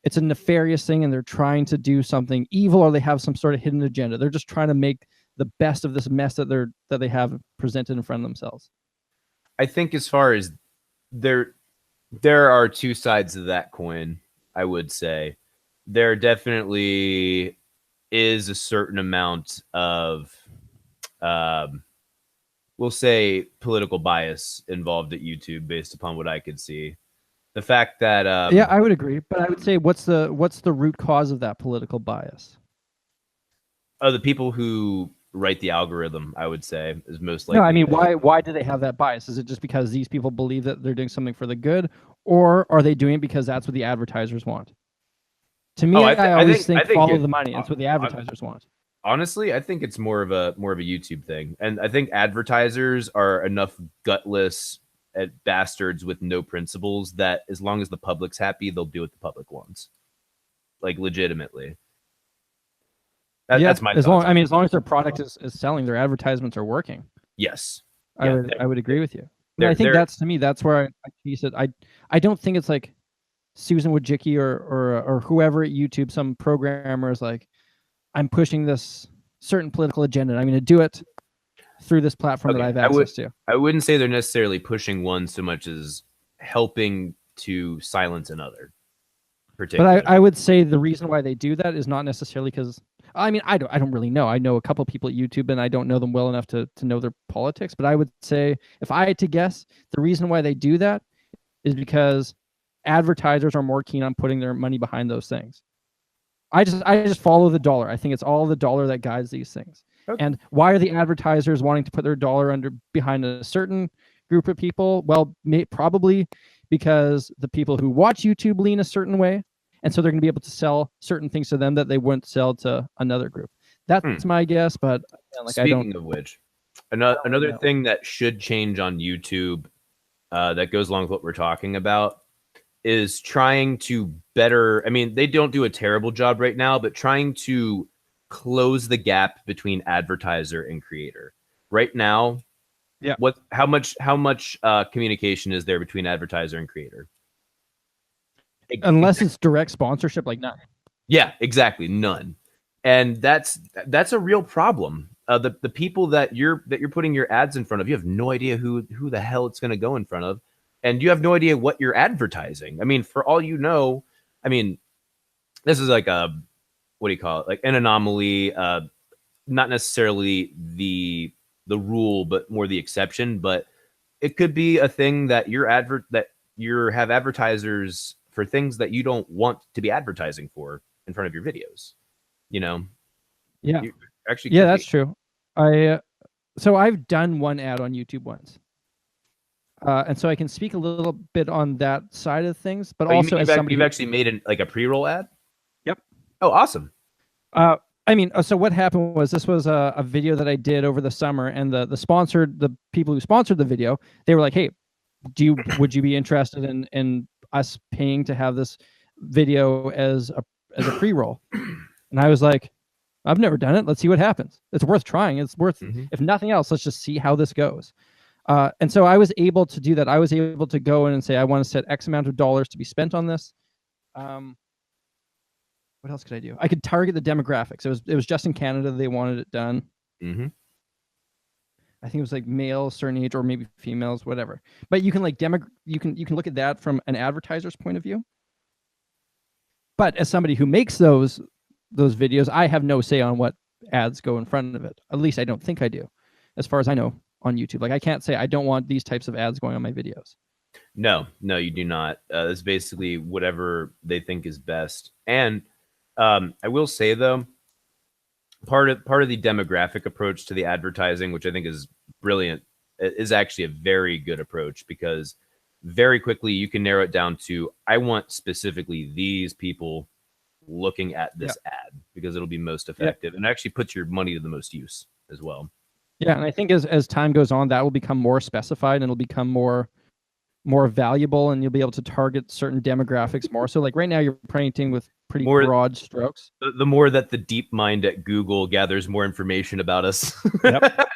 it's a nefarious thing and they're trying to do something evil, or they have some sort of hidden agenda. They're just trying to make the best of this mess that they have presented in front of themselves. I think as far as there are two sides of that coin, I would say. There definitely is a certain amount of we'll say political bias involved at YouTube based upon what I could see. The fact that yeah, I would agree, but I would say what's the root cause of that political bias? The people who write the algorithm, I would say, is most likely. No, I mean, why do they have that bias? Is it just because these people believe that they're doing something for the good, or are they doing it because that's what the advertisers want? To me, I always think follow the money. That's what the advertisers want. Honestly, I think it's more of a YouTube thing, and I think advertisers are enough gutless bastards with no principles that as long as the public's happy, they'll do what the public wants. Like, legitimately. That's my thoughts. As long as their product is selling, their advertisements are working. Yes. I would agree with you. I think to me, that's where I piece it. I don't think it's like Susan Wojcicki or whoever at YouTube, some programmer is like, I'm pushing this certain political agenda, and I'm going to do it through this platform that I have access to. I wouldn't say they're necessarily pushing one so much as helping to silence another. But I would say the reason why they do that is not necessarily because, I mean, I don't really know. I know a couple of people at YouTube, and I don't know them well enough to know their politics. But I would say, if I had to guess, the reason why they do that is because advertisers are more keen on putting their money behind those things. I just follow the dollar. I think it's all the dollar that guides these things. Okay. And why are the advertisers wanting to put their dollar behind a certain group of people? Well, probably because the people who watch YouTube lean a certain way, and so they're going to be able to sell certain things to them that they wouldn't sell to another group. That's my guess, but like, speaking of which, another thing that should change on YouTube that goes along with what we're talking about is trying to better. I mean, they don't do a terrible job right now, but trying to close the gap between advertiser and creator. Right now, how much communication is there between advertiser and creator? Unless it's direct sponsorship, like none. Yeah, exactly, none. And that's a real problem. The people that you're putting your ads in front of, you have no idea who the hell it's going to go in front of, and you have no idea what you're advertising. I mean, for all you know, I mean, this is like a, what do you call it? Like an anomaly, not necessarily the rule, but more the exception. But it could be a thing that you have advertisers for things that you don't want to be advertising for in front of your videos. You know? Yeah. That's true. So I've done one ad on YouTube once. And so I can speak a little bit on that side of things, but also as somebody you've actually made a pre-roll ad? Yep. Oh, awesome. I mean, so what happened was this was a video that I did over the summer, and the people who sponsored the video, they were like, "Hey, would you be interested in us paying to have this video as a pre-roll?" And I was like, "I've never done it. Let's see what happens. It's worth trying. It's worth, if nothing else, let's just see how this goes." And so I was able to do that. I was able to go in and say, I want to set X amount of dollars to be spent on this. What else could I do? I could target the demographics. It was just in Canada they wanted it done. Mm-hmm. I think it was like male, certain age, or maybe females, whatever. But you can like you can look at that from an advertiser's point of view. But as somebody who makes those videos, I have no say on what ads go in front of it. At least I don't think I do, as far as I know on YouTube. Like I can't say I don't want these types of ads going on my videos. No, you do not. It's basically whatever they think is best. And I will say though, part of the demographic approach to the advertising, which I think is brilliant, is actually a very good approach, because very quickly you can narrow it down to, I want specifically these people looking at this ad, because it'll be most effective and actually puts your money to the most use as well. Yeah, and I think as time goes on, that will become more specified and it'll become more valuable, and you'll be able to target certain demographics more. So like right now you're painting with pretty broad strokes. The more that the deep mind at Google gathers more information about us. Yep.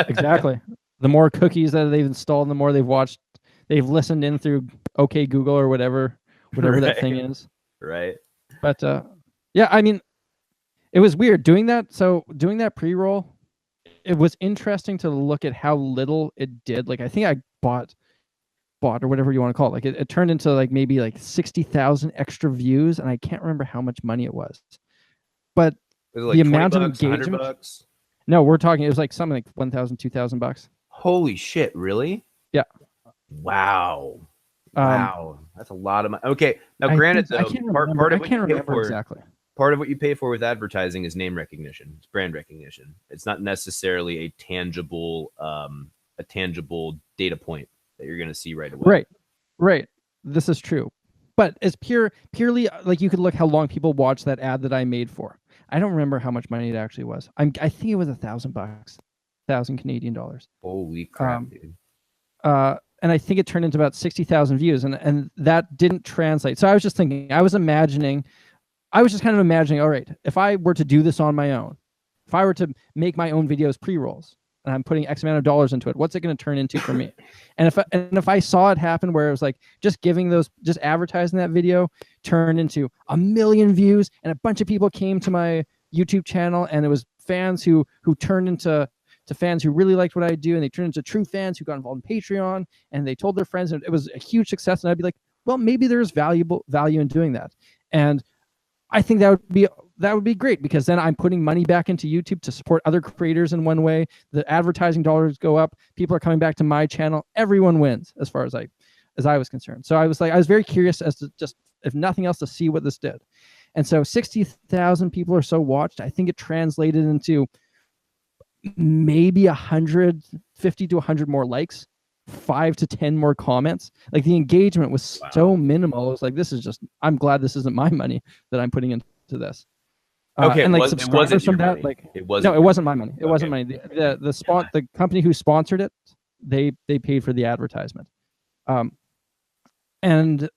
Exactly. The more cookies that they've installed, the more they've listened in through OK Google or whatever right. that thing is. Right. But yeah, I mean, it was weird doing that. So doing that pre-roll, it was interesting to look at how little it did. Like I think I bought or whatever you want to call it. Like it turned into like maybe like 60,000 extra views, and I can't remember how much money it was. But was it like the amount of bucks, engagement. $100? No, we're talking. It was like something like $1,000, $2,000. Holy shit! Really? Yeah. Wow. Wow, that's a lot of money. Okay, now granted, though, part of what you pay for, exactly. Part of what you pay for with advertising is name recognition. It's brand recognition. It's not necessarily a tangible data point that you're going to see right away. Right. This is true, but it's purely like you could look how long people watched that ad that I made for. I don't remember how much money it actually was. I think it was $1,000, 1,000 Canadian dollars. Holy crap, dude. And I think it turned into about 60,000 views, and that didn't translate. So I was just thinking, I was just kind of imagining, all right, if I were to do this on my own, if I were to make my own videos pre-rolls, and I'm putting X amount of dollars into it, what's it going to turn into for me? And if I saw it happen where it was like just advertising that video turned into 1 million views, and a bunch of people came to my YouTube channel, and it was fans who turned into fans who really liked what I do, and they turned into true fans who got involved in Patreon, and they told their friends, and it was a huge success. And I'd be like, well, maybe there's value in doing that. And I think that would be great, because then I'm putting money back into YouTube to support other creators in one way. The advertising dollars go up. People are coming back to my channel. Everyone wins as far as I was concerned. So I was very curious as to just, if nothing else, to see what this did. And so 60,000 people or so watched. I think it translated into maybe 150 to 100 more likes 5 to 10 more comments. Like the engagement was so minimal. It was like, this is just, I'm glad this isn't my money that I'm putting into this. Okay, and like it wasn't from your that, money. like It wasn't. No, it wasn't my money. It Okay. wasn't money. The company who sponsored it, they paid for the advertisement. And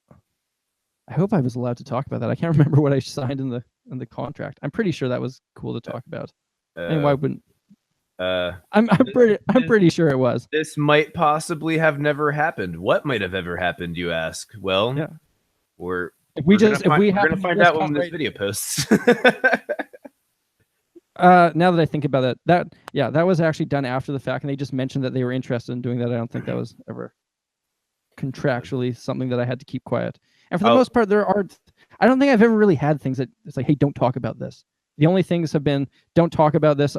I hope I was allowed to talk about that. I can't remember what I signed in the contract. I'm pretty sure that was cool to talk about. And why wouldn't? I'm pretty sure it was. This might possibly have never happened. What might have ever happened, you ask? Well, yeah. We're gonna find out when this video posts. Now that I think about it, that was actually done after the fact, and they just mentioned that they were interested in doing that. I don't think that was ever contractually something that I had to keep quiet. And for the most part, I don't think I've ever really had things that it's like, hey, don't talk about this. The only things have been, don't talk about this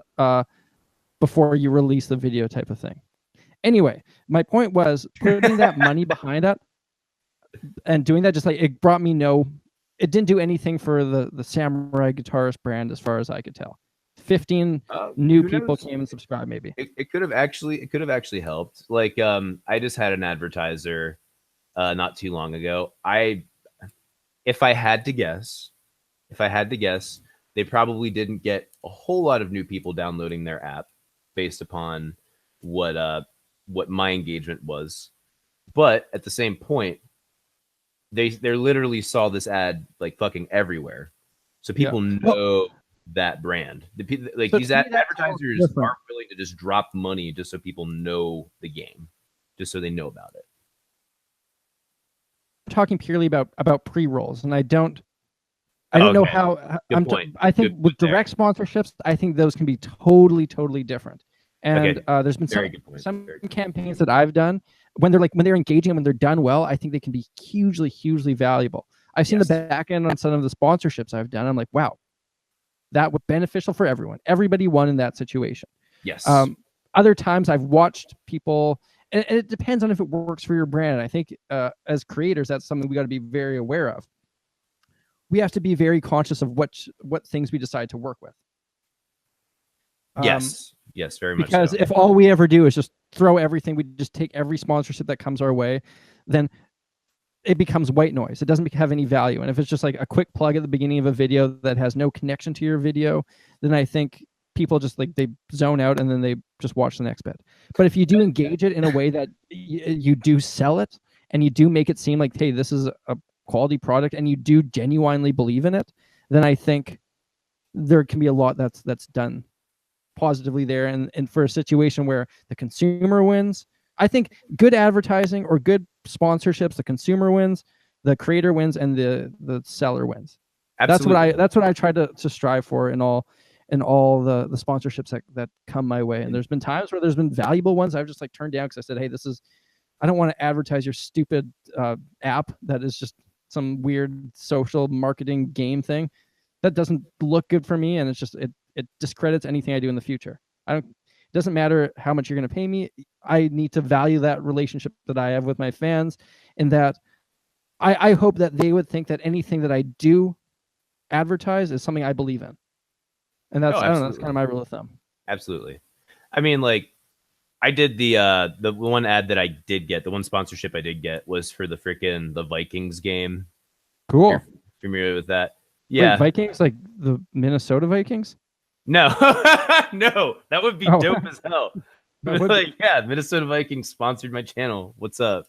before you release the video type of thing. Anyway, my point was putting that money behind it and doing that, just like it brought me it didn't do anything for the Samurai Guitarist brand as far as I could tell. 15 new people came and subscribed. Maybe it could have actually helped. Like I just had an advertiser not too long ago. If I had to guess, they probably didn't get a whole lot of new people downloading their app based upon what my engagement was. But at the same point, they literally saw this ad like fucking everywhere, so people know that brand. These advertisers aren't willing to just drop money just so people know the game, just so they know about it. I'm talking purely about pre-rolls, and I don't know how. I think with direct sponsorships, I think those can be totally different. And there's been some campaigns that I've done when they're engaging, when they're done well, I think they can be hugely valuable. I've seen the back end on some of the sponsorships I've done. I'm like, wow, that was beneficial for everyone. Everybody won in that situation. Yes. Other times I've watched people, and it depends on if it works for your brand. I think as creators, that's something we got to be very aware of. We have to be very conscious of what things we decide to work with. Yes, very much. Because if all we ever do is just throw everything, we just take every sponsorship that comes our way, then it becomes white noise. It doesn't have any value. And if it's just like a quick plug at the beginning of a video that has no connection to your video, then I think people just like they zone out and then they just watch the next bit. But if you do engage it in a way that you do sell it and you do make it seem like, hey, this is a quality product, and you do genuinely believe in it, then I think there can be a lot that's done positively there. And for a situation where the consumer wins, I think good advertising or good sponsorships, the consumer wins, the creator wins, and the seller wins. Absolutely. That's what I try to strive for in all the sponsorships that come my way. And there's been times where there's been valuable ones I've just like turned down because I said, hey, I don't want to advertise your stupid app that is just some weird social marketing game thing that doesn't look good for me, and it's just it discredits anything I do in the future. It doesn't matter how much you're going to pay me. I need to value that relationship that I have with my fans, and that I hope that they would think that anything that I do advertise is something I believe in. And that's, I don't know, that's kind of my rule of thumb. Absolutely. I mean, like, I did the one ad that I did get, the one sponsorship I did get was for the Vikings game. Cool. You're familiar with that? Yeah. Wait, Vikings, like the Minnesota Vikings? No, no, that would be dope as hell. Like, yeah, Minnesota Vikings sponsored my channel. What's up?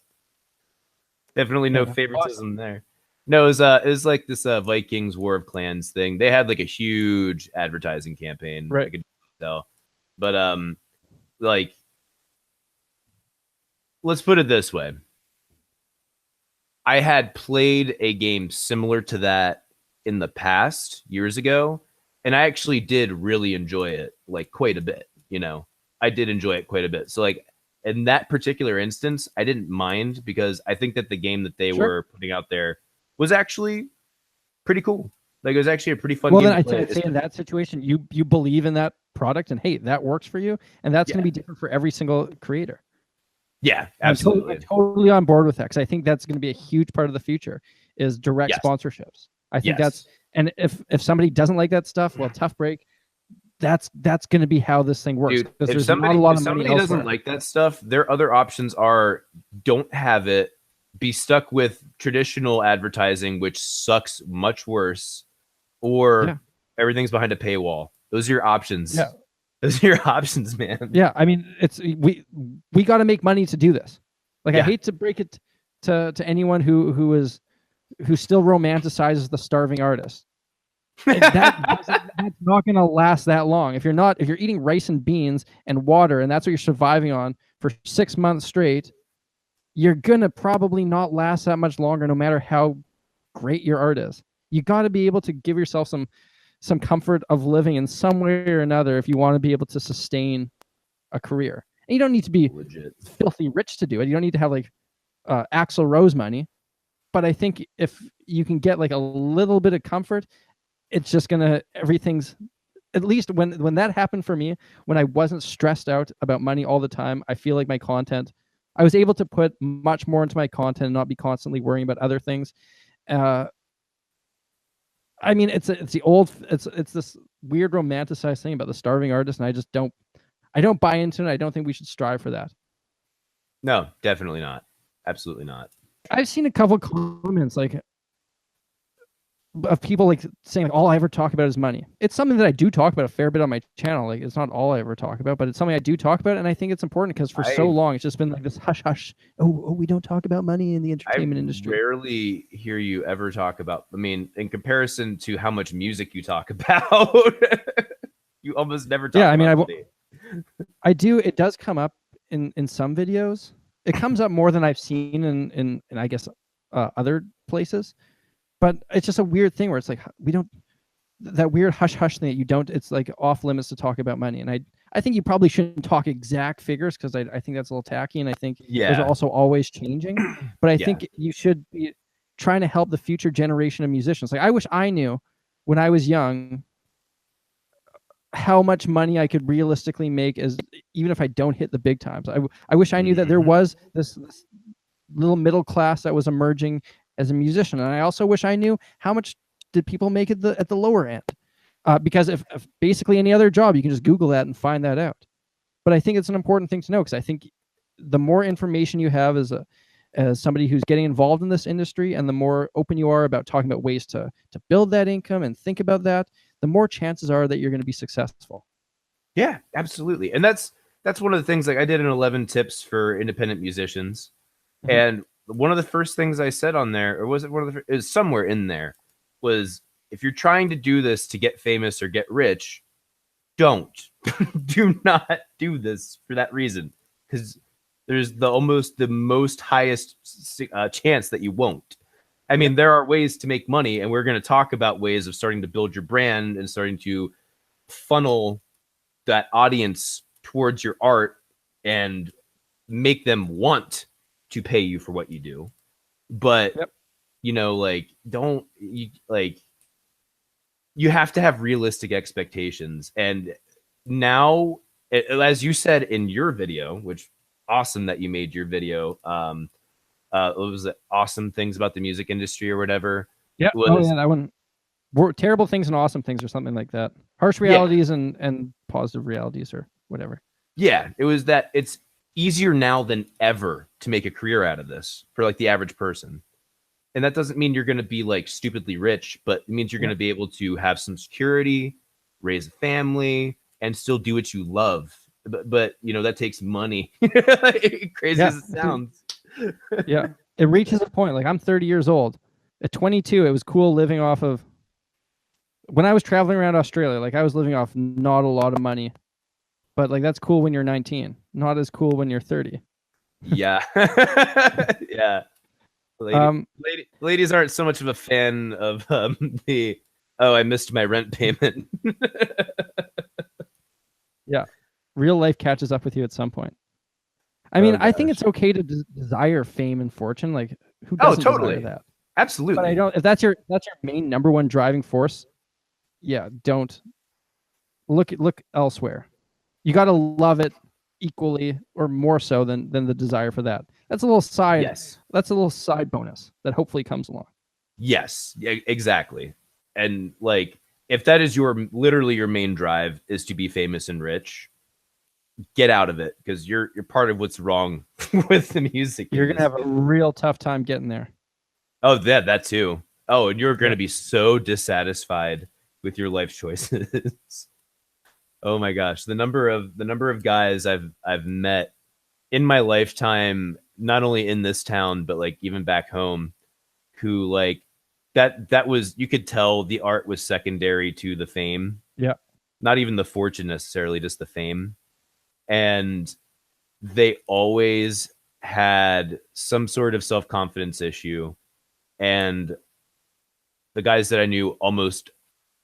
Definitely no favoritism there. No, it was like this Vikings War of Clans thing. They had like a huge advertising campaign. Right. I could tell. But like, let's put it this way. I had played a game similar to that in the past years ago, and I actually did really enjoy it, like quite a bit. You know, I did enjoy it quite a bit. So like in that particular instance, I didn't mind because I think that the game that they were putting out there was actually pretty cool. Like it was actually a pretty fun game. Well, then I'd say in that situation, you believe in that product, and hey, that works for you, and that's going to be different for every single creator. Yeah, absolutely. I'm totally on board with that, because I think that's going to be a huge part of the future is direct sponsorships. I think that's, and if somebody doesn't like that stuff, well, tough break. that's going to be how this thing works. Dude, because if there's somebody, not a lot if of money somebody doesn't elsewhere. like that stuff, their other options are don't have it, be stuck with traditional advertising, which sucks much worse, or everything's behind a paywall. Those are your options. Yeah. Those are your options, man. Yeah, I mean, it's we got to make money to do this. Like, I hate to break it to anyone who still romanticizes the starving artist. That's not going to last that long. If you're eating rice and beans and water, and that's what you're surviving on for 6 months straight, you're gonna probably not last that much longer, no matter how great your art is. You got to be able to give yourself some comfort of living in some way or another if you want to be able to sustain a career. And you don't need to be filthy rich to do it. You don't need to have like Axl Rose money. But I think if you can get like a little bit of comfort, it's just everything's, at least when that happened for me, when I wasn't stressed out about money all the time, I feel like my content, I was able to put much more into my content and not be constantly worrying about other things. I mean, it's this weird romanticized thing about the starving artist, and I don't buy into it. I don't think we should strive for that. No, definitely not. Absolutely not. I've seen a couple comments like of people like saying like, all I ever talk about is money. It's something that I do talk about a fair bit on my channel. Like, it's not all I ever talk about, but it's something I do talk about, and I think it's important because for so long it's just been like this hush hush. Oh, we don't talk about money in the entertainment industry. I rarely hear you ever talk about. I mean, in comparison to how much music you talk about, you almost never talk. Yeah, I mean, I do. It does come up in some videos. It comes up more than I've seen in I guess other places. But it's just a weird thing where it's like, we don't, that weird hush hush thing that you don't, it's like off limits to talk about money. And I think you probably shouldn't talk exact figures, because I think that's a little tacky, and I think those are also always changing. But I think you should be trying to help the future generation of musicians. Like, I wish I knew when I was young how much money I could realistically make, as even if I don't hit the big times. I wish I knew that there was this little middle class that was emerging as a musician. And I also wish I knew how much did people make at the lower end, because if basically any other job, you can just Google that and find that out. But I think it's an important thing to know, because I think the more information you have as somebody who's getting involved in this industry, and the more open you are about talking about ways to build that income and think about that, the more chances are that you're going to be successful. Yeah, absolutely. And that's one of the things, like I did an 11 tips for independent musicians. Mm-hmm. And one of the first things I said on there, or was it one of the, is somewhere in there, was if you're trying to do this to get famous or get rich, do not do this for that reason, because there's almost the most highest chance that you won't. I mean, there are ways to make money, and we're going to talk about ways of starting to build your brand and starting to funnel that audience towards your art and make them want to pay you for what you do. But you know, like, you have to have realistic expectations. And now, as you said in your video, which awesome that you made your video, what was it, awesome things about the music industry or whatever? Yeah. That one. Terrible things and awesome things, or something like that. Harsh realities and positive realities, or whatever. Yeah, it was that it's easier now than ever to make a career out of this for like the average person. And that doesn't mean you're going to be like stupidly rich, but it means you're going to be able to have some security, raise a family, and still do what you love. But you know, that takes money. Crazy as it sounds. Yeah, it reaches a point. Like, I'm 30 years old. At 22, it was cool living off of, when I was traveling around Australia, like, I was living off not a lot of money. But like, that's cool when you're 19. Not as cool when you're 30. Yeah. Yeah. Ladies aren't so much of a fan of I missed my rent payment. Yeah. Real life catches up with you at some point. I mean, I think it's okay to desire fame and fortune. Like, who doesn't desire that? Absolutely. But I don't, if that's your main number one driving force, don't look elsewhere. You got to love it equally or more so than the desire for that. That's a little side. Yes. That's a little side bonus that hopefully comes along. Yes, exactly. And like, if that is literally your main drive is to be famous and rich, get out of it, because you're part of what's wrong with the music You're industry. gonna have a real tough time getting there. Oh, that too. Oh, and you're gonna be so dissatisfied with your life choices. Oh my gosh, the number of guys I've met in my lifetime, not only in this town but like even back home, who like that was, you could tell the art was secondary to the fame. Yeah. Not even the fortune necessarily, just the fame. And they always had some sort of self-confidence issue. And the guys that I knew almost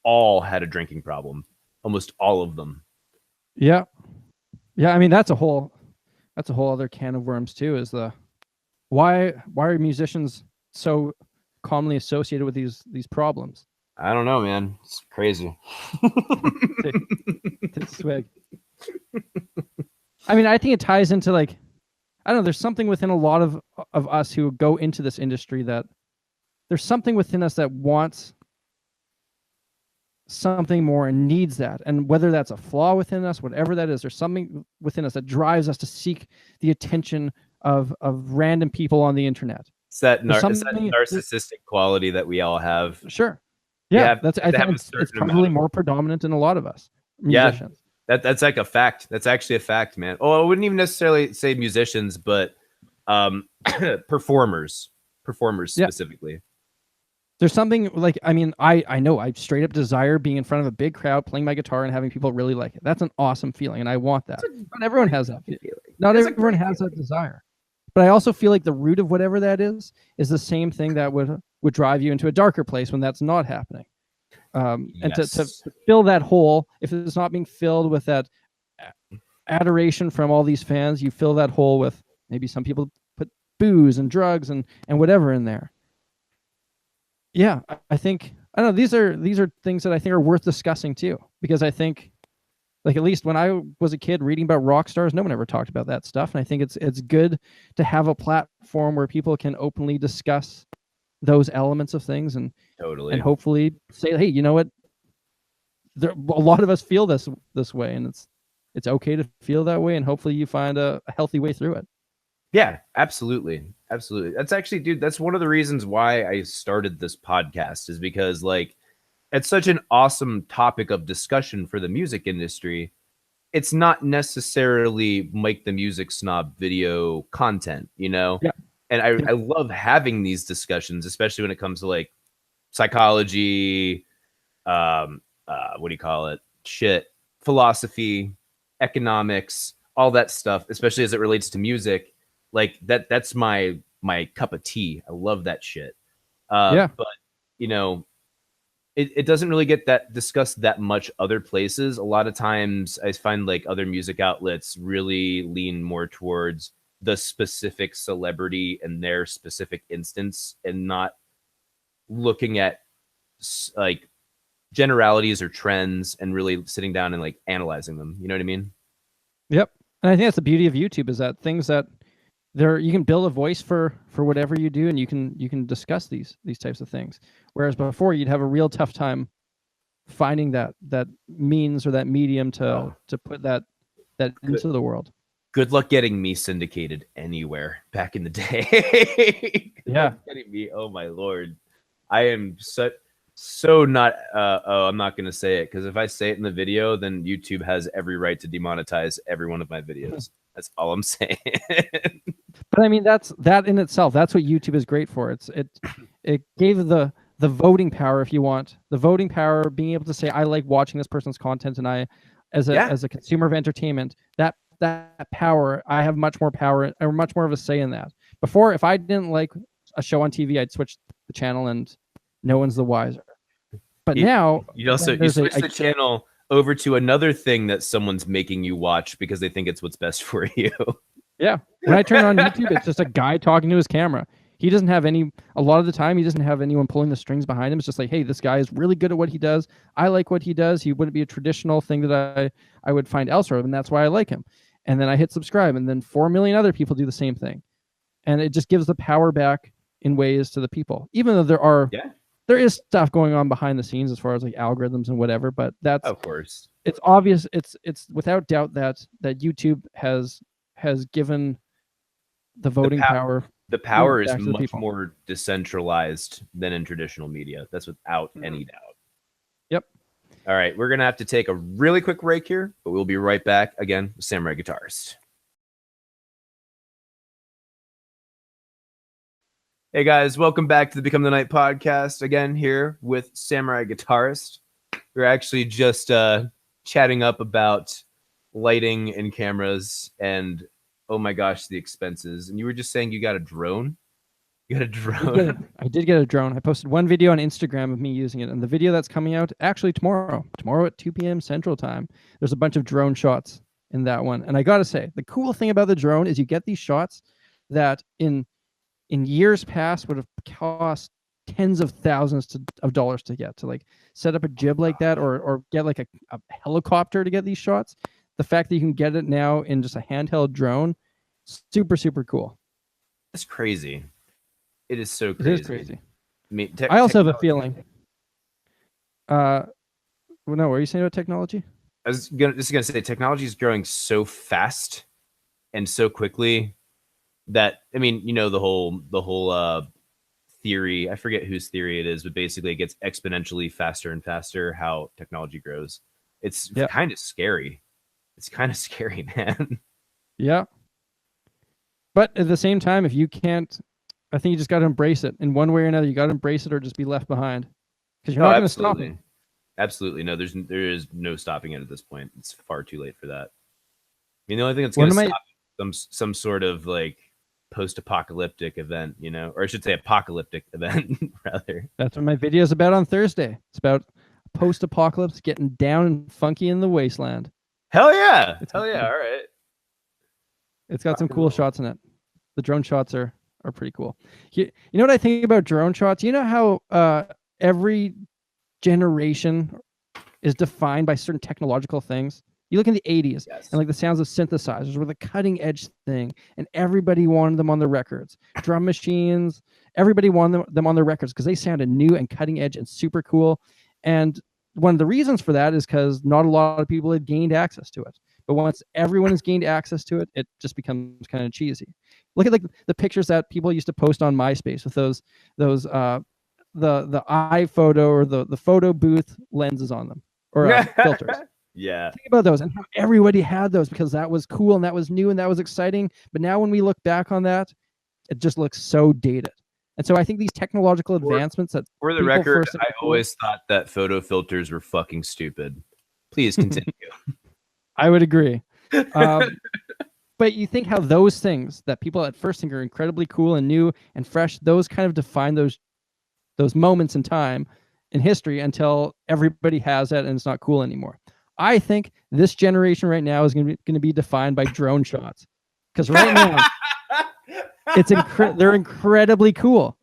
all had a drinking problem. Almost all of them. Yeah. Yeah, I mean that's a whole other can of worms too, is the why are musicians so commonly associated with these problems? I don't know, man. It's crazy. Swig. I mean, I think it ties into like, I don't know, there's something within a lot of us who go into this industry that there's something within us that wants something more and needs that. And whether that's a flaw within us, whatever that is, there's something within us that drives us to seek the attention of random people on the internet. It's that narcissistic quality that we all have. Sure. Yeah, I think it's probably more predominant in a lot of us musicians. Yeah, that's like a fact. That's actually a fact, man. Oh, I wouldn't even necessarily say musicians, but performers specifically. There's something like, I mean, I know I straight up desire being in front of a big crowd, playing my guitar and having people really like it. That's an awesome feeling, and I want that. Not everyone has that feeling. Not everyone has that desire. But I also feel like the root of whatever that is the same thing that would drive you into a darker place when that's not happening. And to fill that hole, if it's not being filled with that adoration from all these fans, you fill that hole with maybe some people put booze and drugs and whatever in there. Yeah, I think, I don't know, these are things that I think are worth discussing too, because I think, like, at least when I was a kid reading about rock stars, no one ever talked about that stuff. And I think it's good to have a platform where people can openly discuss those elements of things and hopefully say, hey, you know what? A lot of us feel this way, and it's okay to feel that way, and hopefully you find a healthy way through it. Yeah, absolutely. Absolutely. That's actually, dude, that's one of the reasons why I started this podcast, is because like it's such an awesome topic of discussion for the music industry. It's not necessarily Mike the Music Snob video content, you know? Yeah. And I love having these discussions, especially when it comes to like psychology, what do you call it? Philosophy, economics, all that stuff, especially as it relates to music. Like that's my cup of tea. I love that shit. But you know, it doesn't really get that discussed that much other places. A lot of times I find like other music outlets really lean more towards the specific celebrity and their specific instance, and not looking at like generalities or trends and really sitting down and like analyzing them. You know what I mean? Yep. And I think that's the beauty of YouTube, is that things that you can build a voice for whatever you do, and you can discuss these types of things. Whereas before you'd have a real tough time finding that means or that medium to put that into the world. Good luck getting me syndicated anywhere back in the day. Yeah. Getting me, oh my Lord. I am so not I'm not gonna say it, because if I say it in the video, then YouTube has every right to demonetize every one of my videos. That's all I'm saying. But I mean, that in itself, that's what YouTube is great for. It gave the voting power, if you want, the voting power, being able to say, I like watching this person's content, and I, as a consumer of entertainment, that power, I have much more power or much more of a say in that. Before, if I didn't like a show on TV, I'd switch the channel and no one's the wiser. But now you switch the channel over to another thing that someone's making you watch because they think it's what's best for you. Yeah. When I turn on YouTube, it's just a guy talking to his camera. He doesn't have a lot of the time, he doesn't have anyone pulling the strings behind him. It's just like, hey, this guy is really good at what he does. I like what he does. He wouldn't be a traditional thing that I would find elsewhere, and that's why I like him. And then I hit subscribe, and then 4 million other people do the same thing. And it just gives the power back in ways to the people. Even though there there is stuff going on behind the scenes as far as like algorithms and whatever, but that's Of course. it's obvious. It's without doubt that YouTube has given the voting power. The power is back to the much people. more decentralized than in traditional media. That's without any doubt. Yep. All right, we're gonna have to take a really quick break here, but we'll be right back again with Samurai Guitarist. Hey guys, welcome back to the Become the Night podcast. Again, here with Samurai Guitarist. We're actually just chatting up about lighting and cameras and oh my gosh, the expenses. And you were just saying you got a drone? You got a drone? I did get a drone. I posted one video on Instagram of me using it, and the video that's coming out actually tomorrow at 2 p.m. Central Time. There's a bunch of drone shots in that one. And I gotta say, the cool thing about the drone is you get these shots that in years past would have cost tens of thousands of dollars to get, to like set up a jib like that or get like a helicopter to get these shots. The fact that you can get it now in just a handheld drone, super, super cool. It's crazy. It is so crazy. It is crazy. I mean, I also have a feeling. Well, no, what are you saying about technology? I was just gonna say technology is growing so fast and so quickly that, I mean, you know, the whole theory, I forget whose theory it is, but basically it gets exponentially faster and faster how technology grows. It's kind of scary. It's kind of scary, man. Yeah. But at the same time, if you can't, I think you just got to embrace it in one way or another. You got to embrace it or just be left behind, because you're not going to stop it. Absolutely. No, there is no stopping it at this point. It's far too late for that. I mean, the only thing that's going to stop some sort of like post-apocalyptic event, you know, or I should say apocalyptic event rather. That's what my video is about on Thursday. It's about post-apocalypse, getting down and funky in the wasteland. Hell yeah. Hell yeah. All right. It's got some cool shots in it. The drone shots are pretty cool. You know what I think about drone shots? You know how every generation is defined by certain technological things? You look in the 80s and like the sounds of synthesizers were the cutting edge thing, and everybody wanted them on their records. Drum machines, everybody wanted them on their records because they sounded new and cutting edge and super cool. And one of the reasons for that is because not a lot of people had gained access to it. But once everyone has gained access to it, it just becomes kind of cheesy. Look at like the pictures that people used to post on MySpace with those the iPhoto or the photo booth lenses on them, or filters. Yeah. Think about those and how everybody had those because that was cool and that was new and that was exciting. But now when we look back on that, it just looks so dated. And so I think these technological advancements that, for the record, I always thought that photo filters were fucking stupid. Please continue. I would agree. But you think how those things that people at first think are incredibly cool and new and fresh, those kind of define those moments in time in history until everybody has it and it's not cool anymore. I think this generation right now is going to be defined by drone shots, because right now they're incredibly cool.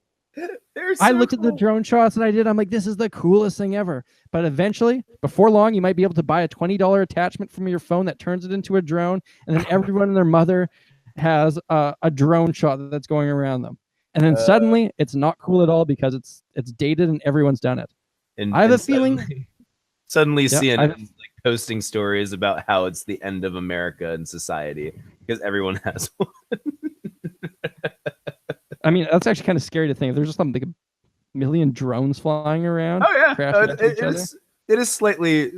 I looked at the drone shots that I did. I'm like, this is the coolest thing ever. But eventually, before long, you might be able to buy a $20 attachment from your phone that turns it into a drone, and then everyone and their mother has a drone shot that's going around them. And then suddenly, it's not cool at all because it's dated and everyone's done it. And I have a feeling. Suddenly, CNN is like posting stories about how it's the end of America and society because everyone has one. I mean, that's actually kind of scary to think. There's just like a million drones flying around. Oh yeah, it is slightly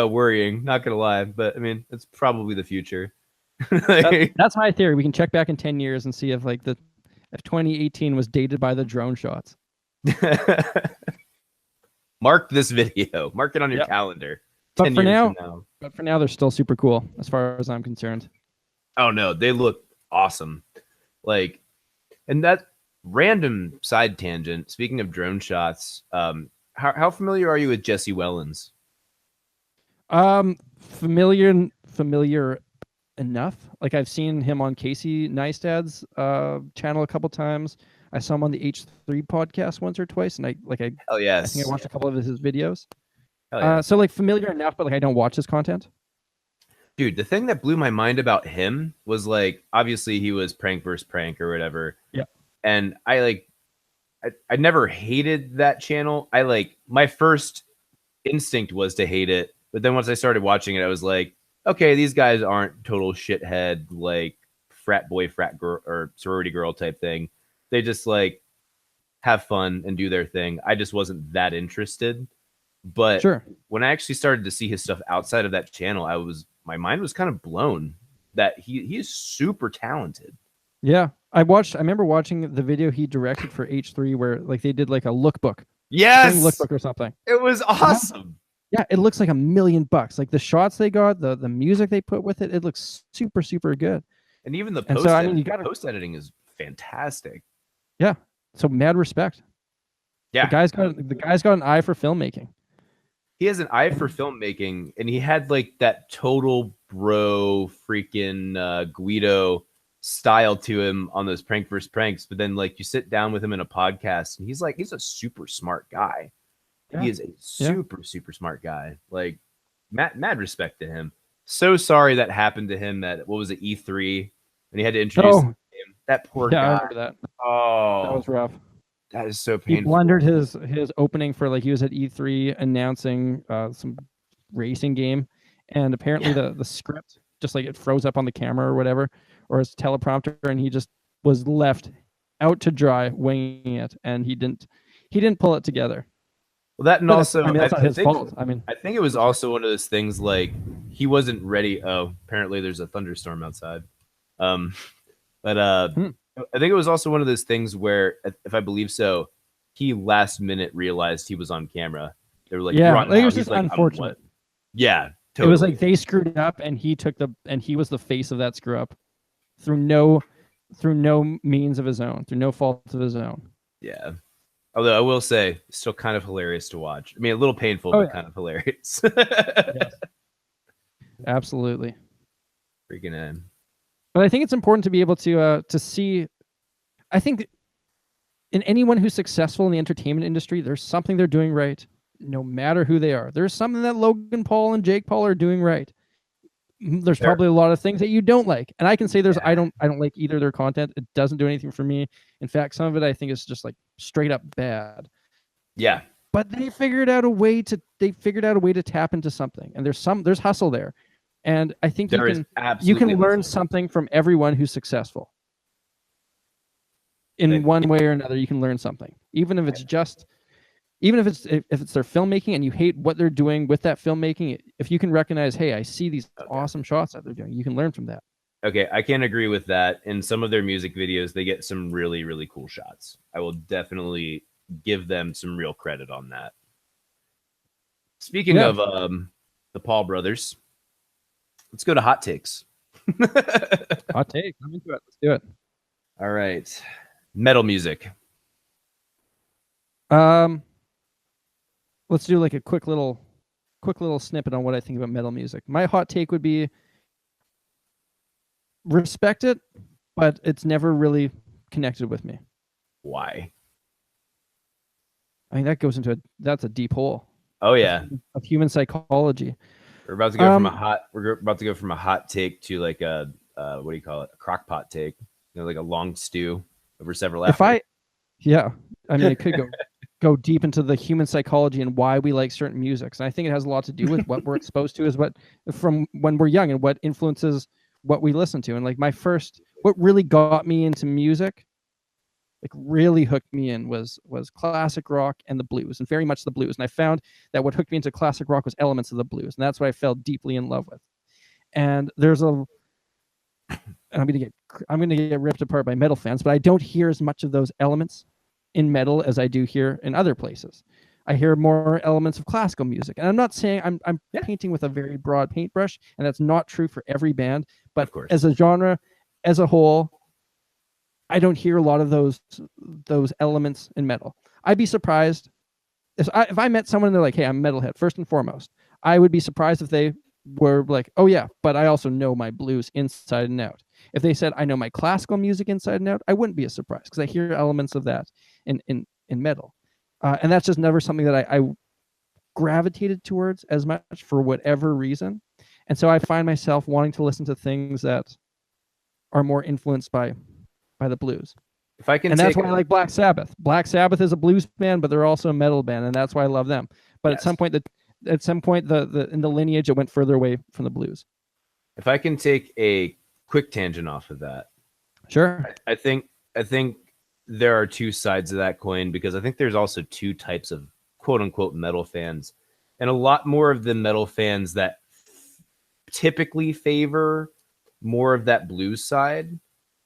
worrying. Not gonna lie, but I mean, it's probably the future. That's my theory. We can check back in 10 years and see if like if 2018 was dated by the drone shots. Mark this video. Mark it on your calendar. But for now, they're still super cool as far as I'm concerned. Oh no, they look awesome. Like, and that random side tangent. Speaking of drone shots, how familiar are you with Jesse Wellens? Familiar enough. Like I've seen him on Casey Neistat's channel a couple times. I saw him on the H3 podcast once or twice, and I think I watched a couple of his videos. So like familiar enough, but like I don't watch his content. Dude, the thing that blew my mind about him was like, obviously he was prank versus prank or whatever. Yeah. And I I never hated that channel. My first instinct was to hate it, but then once I started watching it, I was like, okay, these guys aren't total shithead like frat boy, frat girl, or sorority girl type thing. They just like have fun and do their thing. I just wasn't that interested. But Sure. when I actually started to see his stuff outside of that channel, my mind was kind of blown that he is super talented. Yeah. I remember watching the video he directed for H3 where like they did like a lookbook. Yes. Lookbook or something. It was awesome. Yeah, it looks like $1 million. Like the shots they got, the music they put with it, it looks super, super good. And even the post editing is fantastic. Yeah. So mad respect. Yeah. The guy's got an eye for filmmaking. He has an eye for filmmaking, and he had like that total bro freaking Guido style to him on those prank versus pranks. But then like you sit down with him in a podcast and he's a super smart guy. Yeah. He is a super, super smart guy. Like mad respect to him. So sorry that happened to him at, what was it, E3, and he had to introduce him. That poor guy. I remember that. Oh, that was rough. That is so painful. He blundered his opening for like he was at E3 announcing some racing game, and apparently the script just like it froze up on the camera or whatever, or his teleprompter, and he just was left out to dry winging it, and he didn't pull it together. Well, that and also, that's not his fault. I think it was also one of those things like he wasn't ready. Oh, apparently there's a thunderstorm outside. I think it was also one of those things where, if I believe so, he last minute realized he was on camera. They were like, yeah, it was just unfortunate. Yeah, totally. It was like they screwed up, and he was the face of that screw up through no means of his own, through no fault of his own. Yeah. Although I will say, still kind of hilarious to watch. I mean, a little painful, but kind of hilarious. Yes. Absolutely. Freaking in. But I think it's important to be able to see. I think in anyone who's successful in the entertainment industry, there's something they're doing right, no matter who they are. There's something that Logan Paul and Jake Paul are doing right. There's probably a lot of things that you don't like, and I can say I don't like either of their content. It doesn't do anything for me. In fact, some of it I think is just like straight up bad. Yeah. But they figured out a way to tap into something, and there's hustle there, and I think you can learn something from everyone who's successful. In one way or another, you can learn something, even if it's their filmmaking and you hate what they're doing with that filmmaking. If you can recognize, hey, I see these awesome shots that they're doing, you can learn from that. Okay, I can't agree with that. In some of their music videos, they get some really, really cool shots. I will definitely give them some real credit on that. Speaking of the Paul brothers, let's go to hot takes. Hot take. I'm into it. Let's do it. All right. Metal music. Let's do like a quick little snippet on what I think about metal music. My hot take would be respect it, but it's never really connected with me. Why? I mean, that's a deep hole. Oh yeah, of human psychology. We're about to go from a hot take to like a what do you call it? A crock pot take. You know, like a long stew over several hours. I mean, it could go deep into the human psychology and why we like certain musics. And I think it has a lot to do with what we're exposed to from when we're young and what influences what we listen to. And like what really got me into music, like really hooked me in was classic rock and the blues, and very much the blues. And I found that what hooked me into classic rock was elements of the blues. And that's what I fell deeply in love with. And I'm gonna get ripped apart by metal fans, but I don't hear as much of those elements in metal as I do here in other places. I hear more elements of classical music, and I'm not saying I'm painting with a very broad paintbrush, and that's not true for every band. But as a genre, as a whole, I don't hear a lot of those elements in metal. I'd be surprised if I met someone and they're like, "Hey, I'm a metalhead." First and foremost, I would be surprised if they were like, "Oh yeah, but I also know my blues inside and out." If they said, "I know my classical music inside and out," I wouldn't be as surprised because I hear elements of that in metal, and that's just never something that I gravitated towards as much for whatever reason. And so I find myself wanting to listen to things that are more influenced by the blues. If I can, and that's why I like Black Sabbath. Black Sabbath is a blues band, but they're also a metal band, and that's why I love them. But at some point, the in the lineage, it went further away from the blues. If I can take a quick tangent off of that, sure. I think there are two sides of that coin, because I think there's also two types of quote unquote metal fans, and a lot more of the metal fans that typically favor more of that blues side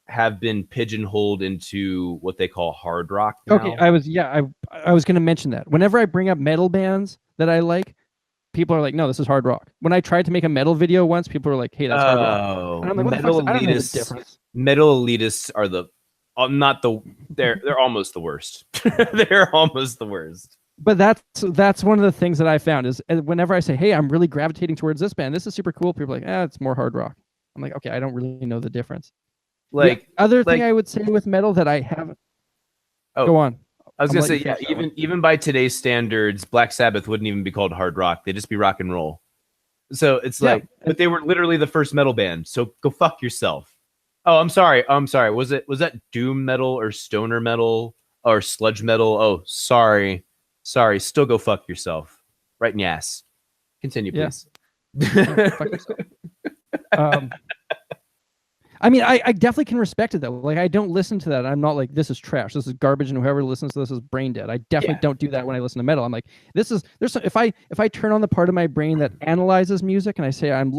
have been pigeonholed into what they call hard rock now. Okay, I was going to mention that. Whenever I bring up metal bands that I like, people are like, "No, this is hard rock." When I tried to make a metal video once, people were like, "Hey, that's hard rock." And I'm like, "What the fuck? I don't know the difference." Metal elitists are they're almost the worst. They're almost the worst. But that's one of the things that I found is whenever I say, "Hey, I'm really gravitating towards this band. This is super cool." People are like, "It's more hard rock." I'm like, "Okay, I don't really know the difference." Like the other thing I would say with metal that I haven't. Oh, go on. I was gonna say, yeah, even by today's standards, Black Sabbath wouldn't even be called hard rock. They'd just be rock and roll. So it's like, but they were literally the first metal band. So go fuck yourself. Oh, I'm sorry. Was that doom metal or stoner metal or sludge metal? Oh, sorry. Still go fuck yourself. Right in the ass. Continue, please. Fuck yourself. I mean, I definitely can respect it though. Like, I don't listen to that. I'm not like, this is trash, this is garbage, and whoever listens to this is brain dead. I definitely don't do that when I listen to metal. I'm like, if I turn on the part of my brain that analyzes music and I say I'm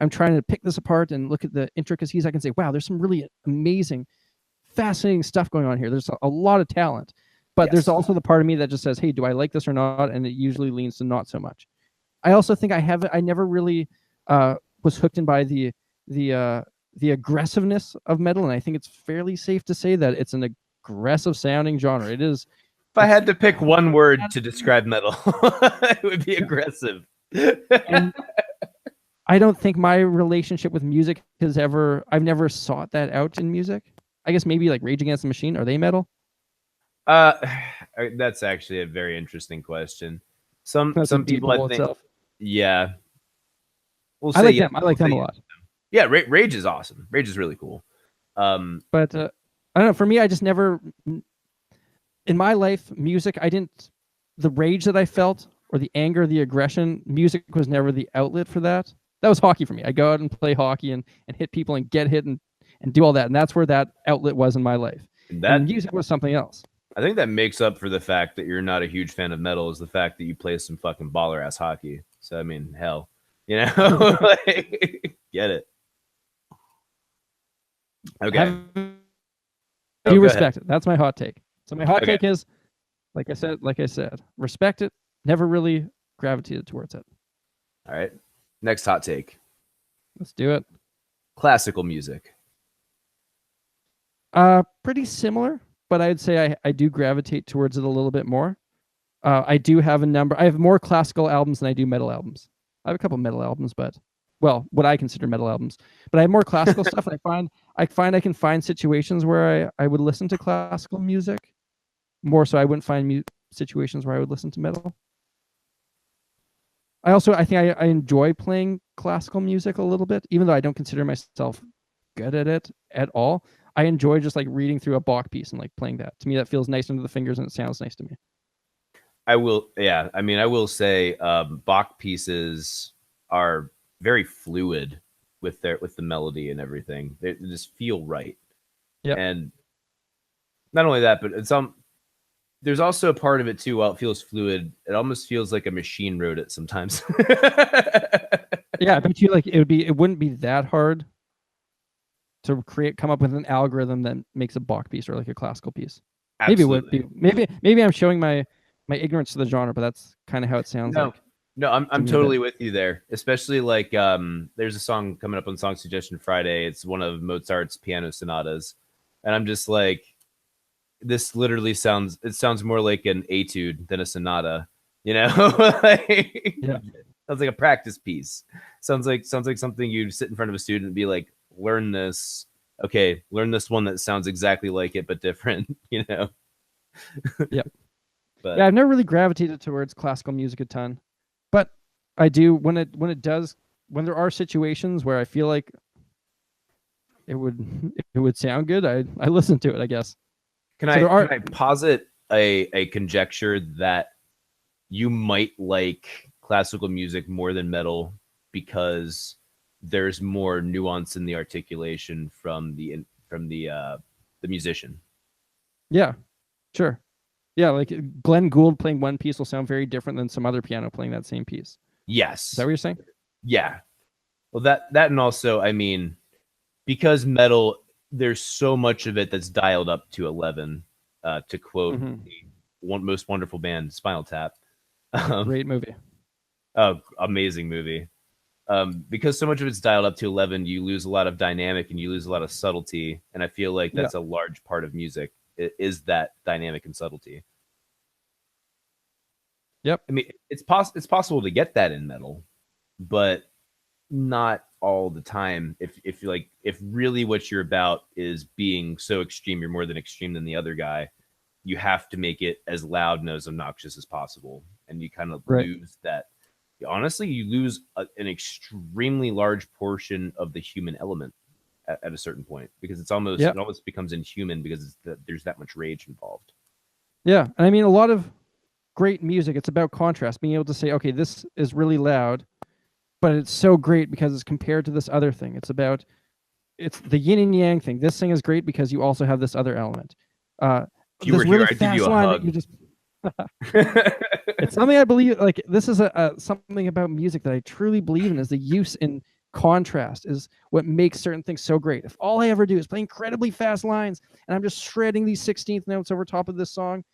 trying to pick this apart and look at the intricacies, I can say, wow, there's some really amazing, fascinating stuff going on here. There's a lot of talent. But there's also the part of me that just says, hey, do I like this or not? And it usually leans to not so much. I also think I never really was hooked in by the aggressiveness of metal, and I think it's fairly safe to say that it's an aggressive sounding genre. It is. If I had to pick one word to describe metal, it would be aggressive. And I don't think my relationship with music I've never sought that out in music. I guess maybe like Rage Against the Machine, are they metal? That's actually a very interesting question. Some people I think, itself. Yeah. I like them. I like them a lot. Yeah, Rage is awesome. Rage is really cool. But I don't know. For me, I just never, in my life, music, the rage that I felt or the anger, the aggression, music was never the outlet for that. That was hockey for me. I go out and play hockey and hit people and get hit and do all that. And that's where that outlet was in my life. And music was something else. I think that makes up for the fact that you're not a huge fan of metal is the fact that you play some fucking baller ass hockey. So, I mean, hell, like, get it. Okay. You respect it. That's my hot take. So my hot take is, like I said, respect it. Never really gravitated towards it. All right. Next hot take. Let's do it. Classical music. Pretty similar, but I'd say I do gravitate towards it a little bit more. I do have I have more classical albums than I do metal albums. I have a couple metal albums, but what I consider metal albums. But I have more classical stuff, and I can find situations where I would listen to classical music more so I wouldn't find situations where I would listen to metal. I think I enjoy playing classical music a little bit, even though I don't consider myself good at it at all. I enjoy just like reading through a Bach piece and like playing that. To me, that feels nice under the fingers and it sounds nice to me. I will say Bach pieces are very fluid with the melody and everything. They just feel right. Yeah. And not only that, but there's also a part of it too. While it feels fluid, it almost feels like a machine wrote it sometimes. Yeah, I bet you like it wouldn't be that hard to come up with an algorithm that makes a Bach piece or like a classical piece. Absolutely. Maybe it would be. Maybe I'm showing my ignorance to the genre, but that's kind of how it sounds. No, I'm totally with you there. Especially like there's a song coming up on Song Suggestion Friday. It's one of Mozart's piano sonatas, and I'm just like, this literally sounds more like an etude than a sonata. Like, yeah. Sounds like a practice piece. Sounds like something you'd sit in front of a student and be like, learn this. Okay, learn this one that sounds exactly like it but different. Yeah. But yeah, I've never really gravitated towards classical music a ton, but I do when there are situations where I feel like it would sound good, I listen to it, I guess. Can I posit a conjecture that you might like classical music more than metal because there's more nuance in the articulation from the musician? Yeah, sure. Yeah, like Glenn Gould playing one piece will sound very different than some other piano playing that same piece. Yes. Is that what you're saying? Yeah. Well, that and also, I mean, because metal, there's so much of it that's dialed up to 11. To quote the most wonderful band, Spinal Tap. Great movie. Oh, amazing movie. Because so much of it's dialed up to 11, you lose a lot of dynamic and you lose a lot of subtlety. And I feel like that's a large part of music, is that dynamic and subtlety. Yep. I mean, it's possible to get that in metal, but not all the time. If really what you're about is being so extreme, you're more than extreme than the other guy, you have to make it as loud and as obnoxious as possible. And you kind of lose that. Honestly, you lose an extremely large portion of the human element at a certain point, because it almost becomes inhuman because there's that much rage involved. Yeah. And I mean, a lot of great music, it's about contrast, being able to say, okay, this is really loud, but it's so great because it's compared to this other thing. It's the yin and yang thing. This thing is great because you also have this other element. If you were here, I'd give you a hug. It's something I believe, like, this is something about music that I truly believe in, is the use in contrast is what makes certain things so great. If all I ever do is play incredibly fast lines and I'm just shredding these 16th notes over top of this song,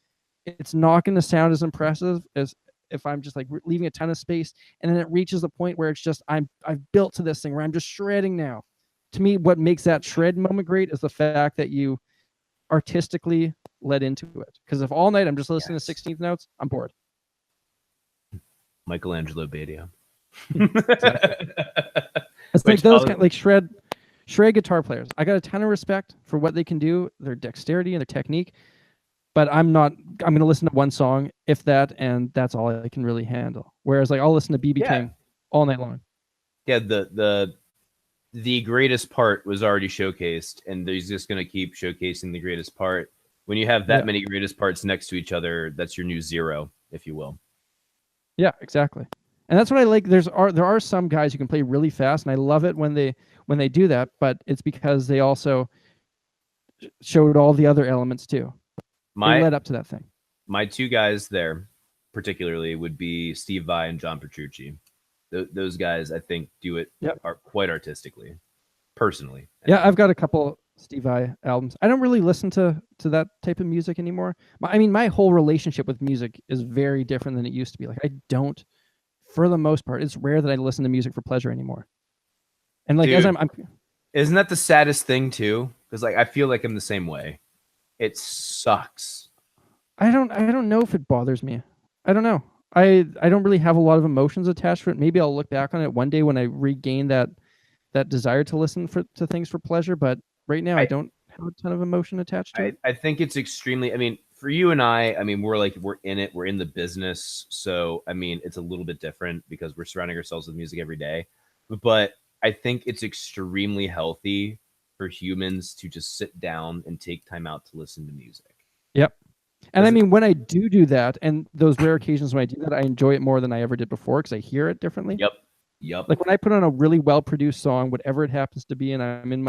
it's not going to sound as impressive as if I'm just like leaving a ton of space, and then it reaches the point where it's just I've built to this thing where I'm just shredding now. To me, what makes that shred moment great is the fact that you artistically led into it. Because if all night I'm just listening to 16th notes, I'm bored. Michelangelo Badio. It's like those kind of, like shred guitar players. I got a ton of respect for what they can do, their dexterity and their technique. But I'm going to listen to one song, if that, and that's all I can really handle. Whereas, like, I'll listen to B.B. King all night long. Yeah, the greatest part was already showcased, and he's just going to keep showcasing the greatest part. When you have that many greatest parts next to each other, that's your new zero, if you will. Yeah, exactly. And that's what I like. There are some guys who can play really fast, and I love it when they do that. But it's because they also showed all the other elements too. They led up to that thing. My two guys there, particularly, would be Steve Vai and John Petrucci. Those guys, I think, do it quite artistically, personally. Yeah, I've got a couple Steve Vai albums. I don't really listen to that type of music anymore. I mean, my whole relationship with music is very different than it used to be. Like, I don't, for the most part, it's rare that I listen to music for pleasure anymore. And like, dude, as isn't that the saddest thing too? Because like, I feel like I'm the same way. It sucks. I don't know if it bothers me. I don't know. I don't really have a lot of emotions attached to it. Maybe I'll look back on it one day when I regain that desire to listen to things for pleasure. But right now, I don't have a ton of emotion attached to it. I think it's extremely. I mean, for you and I mean, we're in it. We're in the business, so I mean, it's a little bit different because we're surrounding ourselves with music every day. But I think it's extremely healthy for humans to just sit down and take time out to listen to music. Yep. And I mean, when I do that, and those rare occasions when I do that, I enjoy it more than I ever did before because I hear it differently. Yep. Like when I put on a really well-produced song, whatever it happens to be, and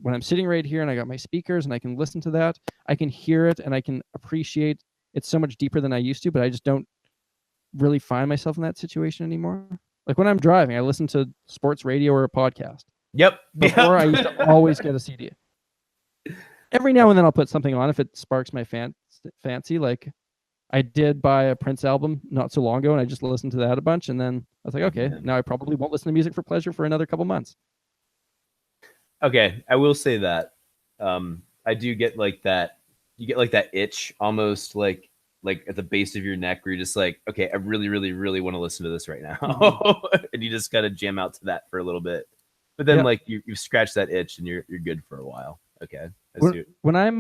when I'm sitting right here and I got my speakers and I can listen to that, I can hear it and I can appreciate it so much deeper than I used to, but I just don't really find myself in that situation anymore. Like when I'm driving, I listen to sports radio or a podcast. Yep. Before I used to always get a CD. Every now and then I'll put something on if it sparks my fancy. Like I did buy a Prince album not so long ago, and I just listened to that a bunch. And then I was like, okay, now I probably won't listen to music for pleasure for another couple months. Okay, I will say that I do get like that. You get like that itch, almost like at the base of your neck, where you're just like, okay, I really, really, really want to listen to this right now, and you just gotta jam out to that for a little bit. But then, like you've scratched that itch, and you're good for a while. Okay. When I'm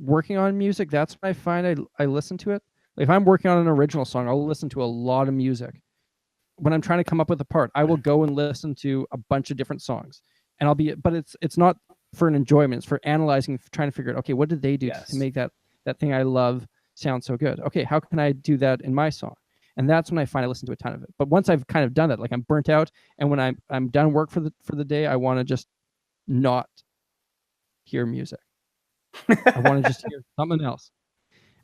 working on music, that's when I find I listen to it. Like if I'm working on an original song, I'll listen to a lot of music. When I'm trying to come up with a part, I will go and listen to a bunch of different songs. and but it's not for an enjoyment. It's for analyzing, trying to figure out, okay, what did they do to make that thing I love sound so good? Okay, how can I do that in my song? And that's when I find I listen to a ton of it. But once I've kind of done that, like I'm burnt out, and when I'm done work for the day, I want to just not hear music. I want to just hear something else.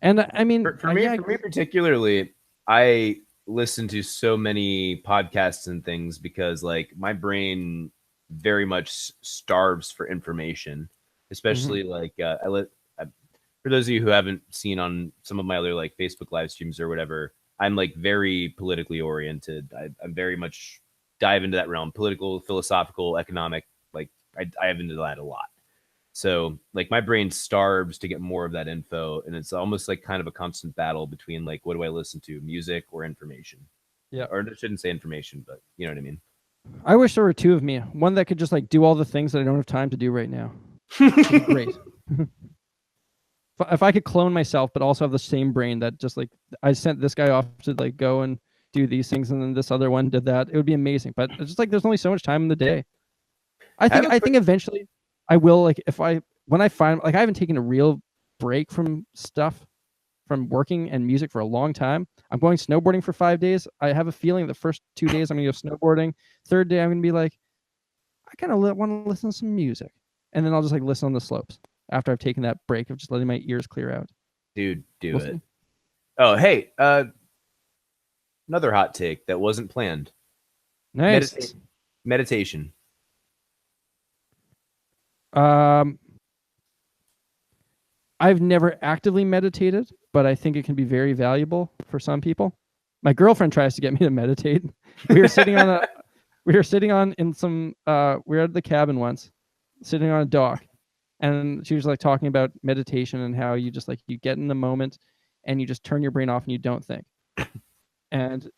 And I mean, for me particularly, I listen to so many podcasts and things because like my brain very much starves for information, especially like for those of you who haven't seen on some of my other like Facebook live streams or whatever, I'm like very politically oriented. I'm very much dive into that realm, political, philosophical, economic. Like I dive into that a lot. So like my brain starves to get more of that info, and it's almost like kind of a constant battle between like, what do I listen to, music or information? Yeah. Or I shouldn't say information, but you know what I mean? I wish there were two of me. One that could just like do all the things that I don't have time to do right now. It'd be great. If I could clone myself, but also have the same brain that just like I sent this guy off to like go and do these things, and then this other one did that, it would be amazing. But it's just like there's only so much time in the day. I think eventually I will, like when I find, like I haven't taken a real break from stuff, from working and music for a long time. I'm going snowboarding for 5 days. I have a feeling the first 2 days I'm gonna go snowboarding. Third day I'm gonna be like, I kind of want to listen to some music, and then I'll just like listen on the slopes after I've taken that break of just letting my ears clear out. Dude, do it. Oh, hey, another hot take that wasn't planned. Nice. Meditation. I've never actively meditated, but I think it can be very valuable for some people. My girlfriend tries to get me to meditate. We were sitting on we were at the cabin once, sitting on a dock, and she was like talking about meditation and how you just like, you get in the moment and you just turn your brain off and you don't think. And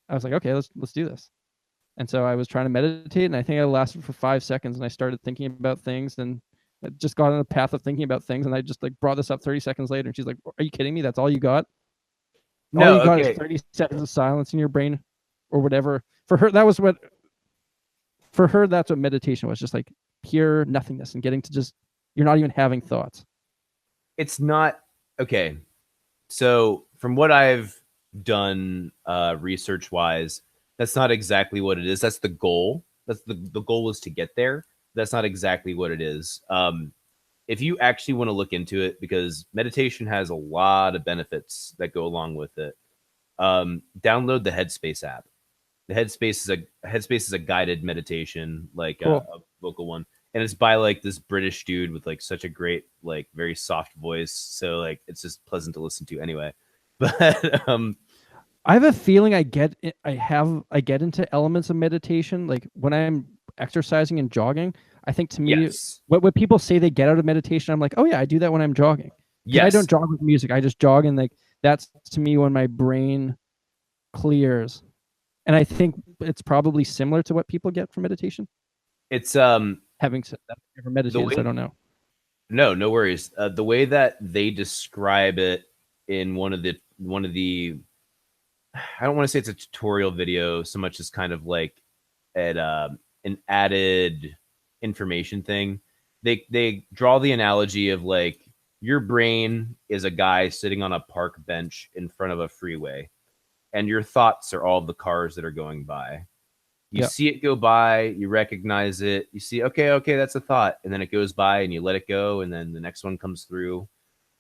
I was like, okay, let's do this. And so I was trying to meditate, and I think I lasted for 5 seconds, and I started thinking about things, and I just got on a path of thinking about things, and I just like brought this up 30 seconds later, and she's like, are you kidding me? That's all you got? All you got is 30 seconds of silence in your brain or whatever. For her, that's what meditation was, just like pure nothingness and getting to just, you're not even having thoughts. It's not, okay. So from what I've done research-wise, that's not exactly what it is. That's the goal. That's the goal is to get there. That's not exactly what it is. If you actually want to look into it, because meditation has a lot of benefits that go along with it, download the Headspace app. The Headspace is a guided meditation, like cool. a vocal one, and it's by like this British dude with like such a great, like very soft voice. So like it's just pleasant to listen to anyway. But I have a feeling I get into elements of meditation, like when I'm exercising and jogging. I think to me, what people say they get out of meditation, I'm like, oh yeah, I do that when I'm jogging. Yes. I don't jog with music. I just jog, and like that's to me when my brain clears. And I think it's probably similar to what people get from meditation. It's having said that, I've never meditated, so I don't know. No worries. The way that they describe it in one of the I don't want to say it's a tutorial video so much as kind of like an added information thing. They draw the analogy of like your brain is a guy sitting on a park bench in front of a freeway, and your thoughts are all the cars that are going by. You see it go by, you recognize it, you see, okay, that's a thought, and then it goes by and you let it go, and then the next one comes through.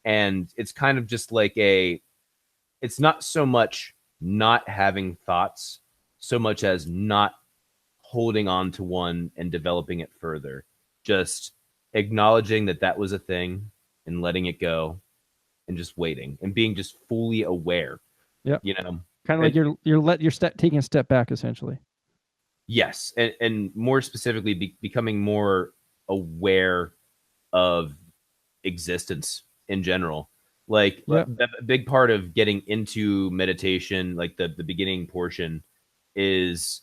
And it's kind of just like it's not so much not having thoughts so much as not holding on to one and developing it further, just acknowledging that was a thing and letting it go and just waiting and being just fully aware. Yeah, you know, kind of like you're taking a step back essentially. Yes, and more specifically becoming more aware of existence in general. Like a big part of getting into meditation, like the beginning portion, is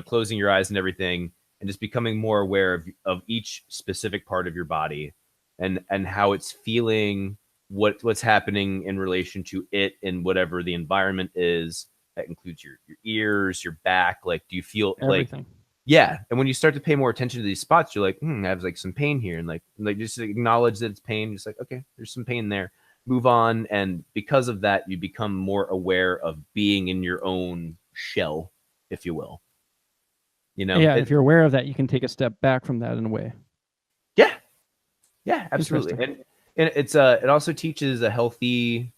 closing your eyes and everything, and just becoming more aware of each specific part of your body and how it's feeling, what's happening in relation to it and whatever the environment is. That includes your ears, your back. Like, do you feel everything? Yeah, and when you start to pay more attention to these spots, you're like, I have like some pain here, and like just acknowledge that it's pain. Just like, okay, there's some pain there. Move on, and because of that, you become more aware of being in your own shell, if you will. You know, Yeah, if you're aware of that, you can take a step back from that in a way. Yeah, absolutely. And it's it also teaches a healthy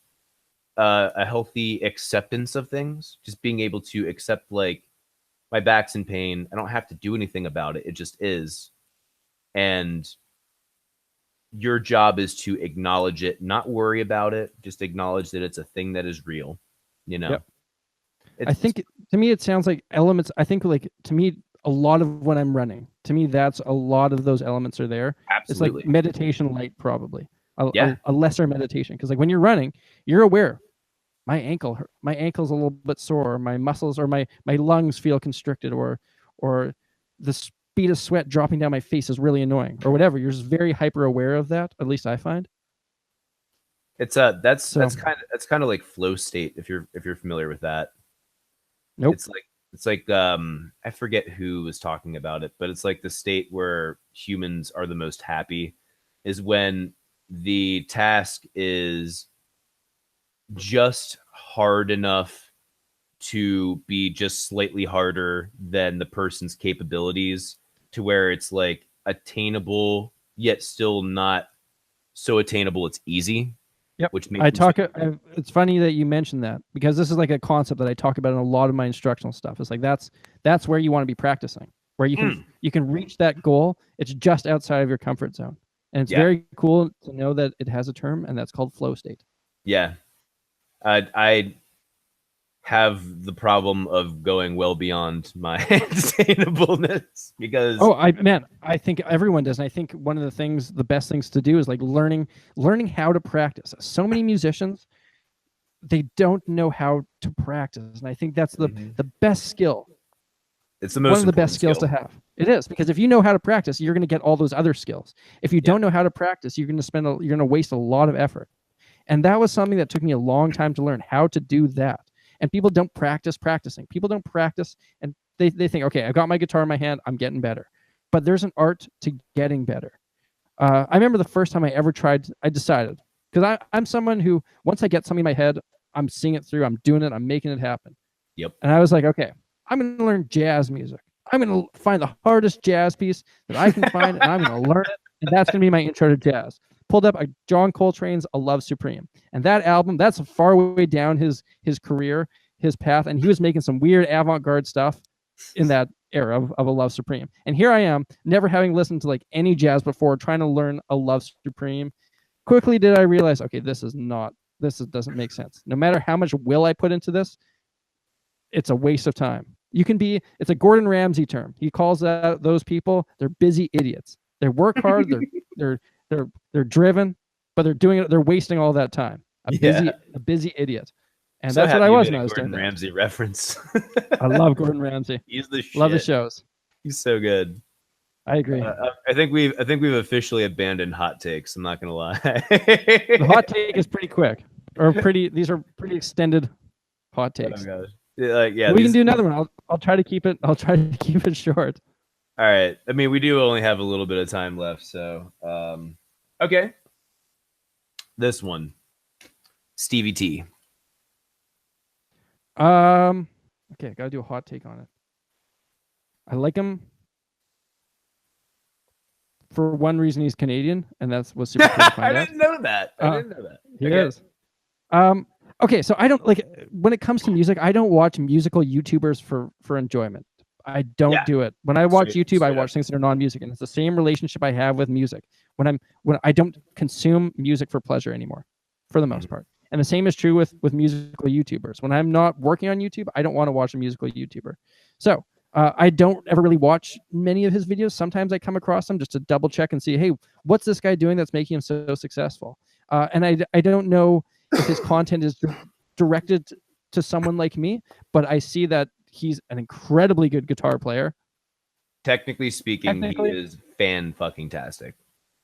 acceptance of things. Just being able to accept, like, my back's in pain. I don't have to do anything about it. It just is. And your job is to acknowledge it, not worry about it. Just acknowledge that it's a thing that is real. You know. Yep. I think to me it sounds like elements. I think, like, to me, a lot of when I'm running, to me, that's a lot of those elements are there. Absolutely. It's like meditation light, probably a lesser meditation. Because like when you're running, you're aware. My ankle's a little bit sore. My muscles or my lungs feel constricted, or the speed of sweat dropping down my face is really annoying, or whatever. You're just very hyper aware of that. At least I find. It's that's kind of like flow state, if you're familiar with that. Nope. It's like I forget who was talking about it, but it's like the state where humans are the most happy is when the task is just hard enough to be just slightly harder than the person's capabilities, to where it's like attainable yet still not so attainable it's easy. Yep. Which makes it's funny that you mentioned that, because this is like a concept that I talk about in a lot of my instructional stuff. It's like that's where you want to be practicing, where you can reach that goal. It's just outside of your comfort zone, and it's very cool to know that it has a term, and that's called flow state. Yeah, I have the problem of going well beyond my attainableness, because I think everyone does. And I think one of the best things to do is like learning how to practice. So many musicians, they don't know how to practice, and I think that's the best skill. It's the most one of the best skills to have. It is, because if you know how to practice, you're going to get all those other skills. If you don't know how to practice, you're going to waste a lot of effort. And that was something that took me a long time to learn, how to do that. And people don't practice practicing. People don't practice, and they think, okay, I've got my guitar in my hand, I'm getting better. But there's an art to getting better. I remember the first time I ever tried, I decided, because I'm someone who, once I get something in my head, I'm seeing it through, I'm doing it, I'm making it happen. Yep. And I was like, okay, I'm going to learn jazz music. I'm going to find the hardest jazz piece that I can find, and I'm going to learn it, and that's going to be my intro to jazz. Pulled up John Coltrane's A Love Supreme. And that album, that's far way down his career, his path, and he was making some weird avant-garde stuff in that era of A Love Supreme. And here I am, never having listened to like any jazz before, trying to learn A Love Supreme. Quickly did I realize, okay, this doesn't make sense. No matter how much will I put into this, it's a waste of time. It's a Gordon Ramsay term. He calls those people, they're busy idiots. They work hard, they're driven, but they're doing it, they're wasting all that time. A busy idiot. And so that's what I was when I was doing doing Ramsay reference. I love Gordon Ramsay. He's the shit. Love the shows. He's so good. I agree. I think we've officially abandoned hot takes. I'm not gonna lie. The hot take is pretty quick, these are pretty extended hot takes. Oh, we can do another one. I'll try to keep it. I'll try to keep it short. All right. I mean, we do only have a little bit of time left, so okay. This one, Stevie T. Okay, gotta do a hot take on it. I like him for one reason. He's Canadian, and that's what's super cool to find out. I didn't know that. He is. Okay, so I don't like, when it comes to music, I don't watch musical YouTubers for enjoyment. I don't do it. When I watch YouTube, I watch things that are non-music, and it's the same relationship I have with music. When I don't consume music for pleasure anymore, for the most part. And the same is true with musical YouTubers. When I'm not working on YouTube, I don't want to watch a musical YouTuber. So I don't ever really watch many of his videos. Sometimes I come across them just to double check and see, hey, what's this guy doing that's making him so successful? And I don't know if his content is directed to someone like me, but I see that he's an incredibly good guitar player. Technically speaking, he is fan-fucking-tastic.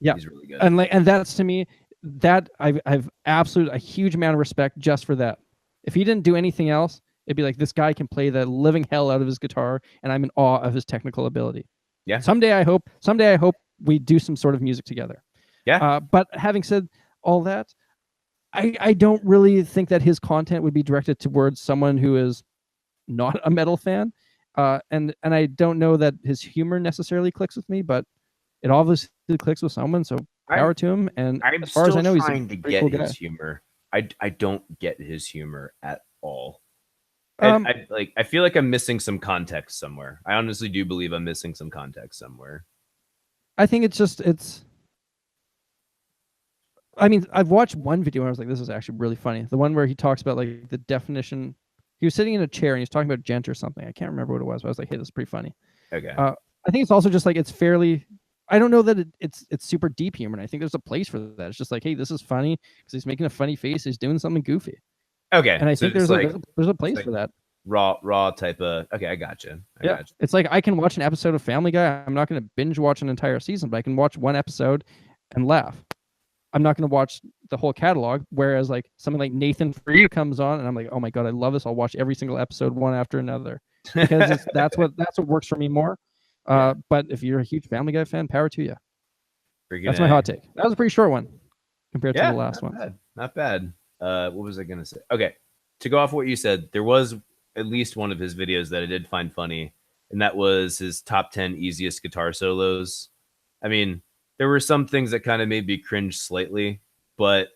Yeah, he's really good. And that's, to me, that I've a huge amount of respect just for that. If he didn't do anything else, It'd be like, this guy can play the living hell out of his guitar, and I'm in awe of his technical ability. Yeah. Someday I hope we do some sort of music together. Yeah. But having said all that, I don't really think that his content would be directed towards someone who is not a metal fan. And I don't know that his humor necessarily clicks with me, but it obviously clicks with someone. So power to him. And as far as I know, he's trying to get his humor. I don't get his humor at all. I feel like I'm missing some context somewhere. I honestly do believe I'm missing some context somewhere. I think I mean, I've watched one video and I was like, this is actually really funny. The one where he talks about like the definition. He was sitting in a chair and he was talking about gent or something. I can't remember what it was, but I was like, hey, this is pretty funny. Okay. I think it's also just like, it's fairly, I don't know that it's super deep humor. And I think there's a place for that. It's just like, hey, this is funny because he's making a funny face. He's doing something goofy. Okay. And I think there's a place for that. Raw type of, okay, I gotcha. Gotcha. It's like, I can watch an episode of Family Guy. I'm not going to binge watch an entire season, but I can watch one episode and laugh. I'm not going to watch the whole catalog. Whereas like something like Nathan For You comes on and I'm like, oh my God, I love this. I'll watch every single episode one after another because that's what works for me more. But if you're a huge Family Guy fan, power to you. That's my hot take. That was a pretty short one compared to the last one. Not bad. What was I going to say? Okay. To go off what you said, there was at least one of his videos that I did find funny, and that was his top 10 easiest guitar solos. I mean, there were some things that kind of made me cringe slightly, but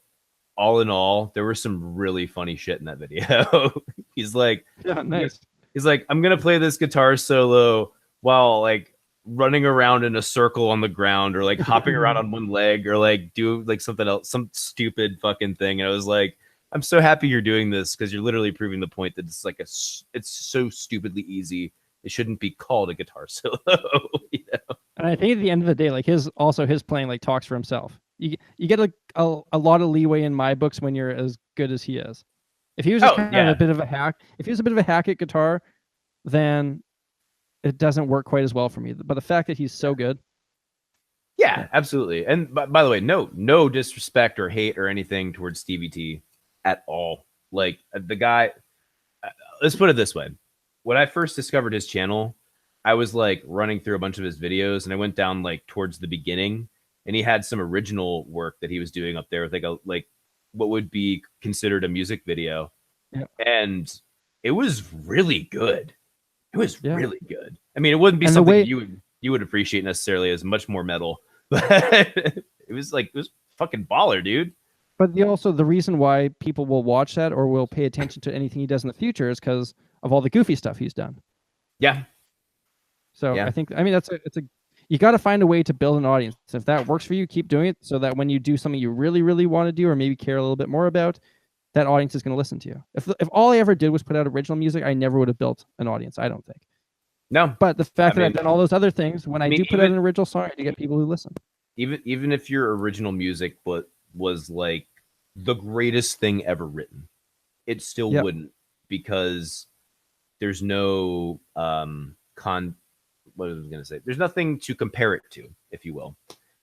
all in all, there was some really funny shit in that video. He's like, yeah, nice. He's like, I'm going to play this guitar solo while like running around in a circle on the ground or like hopping around on one leg or like do like something else, some stupid fucking thing. And I was like, I'm so happy you're doing this because you're literally proving the point that it's like it's so stupidly easy. It shouldn't be called a guitar solo. You know? And I think at the end of the day, like his playing like talks for himself. You get a lot of leeway in my books when you're as good as he is. If he was just kind of a bit of a hack, if he was a bit of a hack at guitar, then it doesn't work quite as well for me. But the fact that he's so good. Yeah, absolutely. And by the way, no disrespect or hate or anything towards Stevie T at all. Like the guy, let's put it this way. When I first discovered his channel, I was like running through a bunch of his videos and I went down like towards the beginning and he had some original work that he was doing up there with like what would be considered a music video. Yeah. And it was really good. It was really good. I mean, it wouldn't be something you would appreciate necessarily as much more metal, but it was fucking baller, dude. But the reason why people will watch that or will pay attention to anything he does in the future is because of all the goofy stuff he's done. Yeah. So I mean, you got to find a way to build an audience. If that works for you, keep doing it so that when you do something you really, really want to do or maybe care a little bit more about, that audience is going to listen to you. If all I ever did was put out original music, I never would have built an audience, I don't think. No. But the fact that I've done all those other things, when I do put out an original song, I do get people who listen. Even if your original music was like the greatest thing ever written, it still wouldn't, because there's no what was I going to say? There's nothing to compare it to, if you will.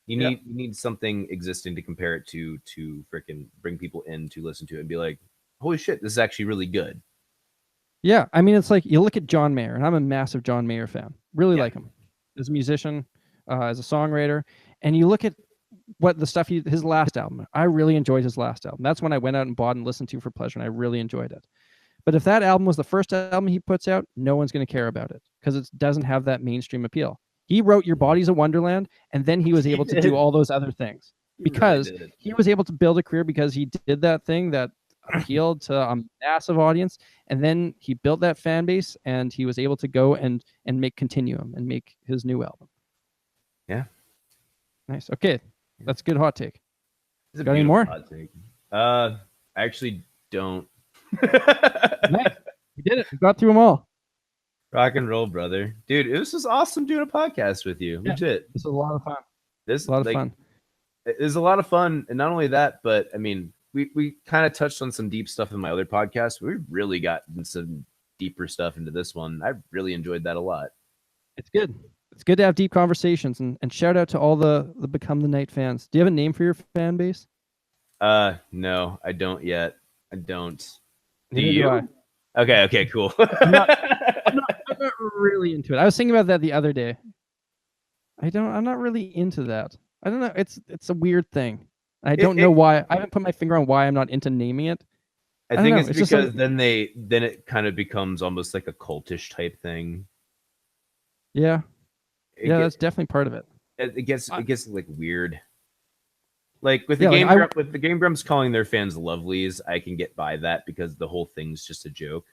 You need something existing to compare it to freaking bring people in to listen to it and be like, holy shit, this is actually really good. Yeah, I mean, it's like you look at John Mayer, and I'm a massive John Mayer fan. Really like him as a musician, as a songwriter. And you look at what the stuff his last album. I really enjoyed his last album. That's when I went out and bought and listened to for pleasure, and I really enjoyed it. But if that album was the first album he puts out, no one's going to care about it because it doesn't have that mainstream appeal. He wrote Your Body's a Wonderland, and then he was able to do all those other things because he was able to build a career because he did that thing that appealed to a massive audience, and then he built that fan base, and he was able to go and make Continuum and make his new album. Yeah. Nice. Okay. That's a good hot take. Got any more? Hot take. I actually don't. Nice. We did it. We got through them all. Rock and roll, brother. Dude, it was just awesome doing a podcast with you. Yeah, legit. This was a lot of fun. This a lot of fun. It was a lot of fun. And not only that, but I mean, we kind of touched on some deep stuff in my other podcast. We really got some deeper stuff into this one. I really enjoyed that a lot. It's good. It's good to have deep conversations, and shout out to all the Become the Night fans. Do you have a name for your fan base? No, I don't yet. I don't. Do Neither you? do Okay, cool. I'm not really into it. I was thinking about that the other day. I'm not really into that. I don't know. It's a weird thing. I don't know why. I haven't put my finger on why I'm not into naming it. I think it's because then it kind of becomes almost like a cultish type thing. Yeah. That's definitely part of it. It gets like weird. Like with the Game Grumps calling their fans lovelies, I can get by that because the whole thing's just a joke,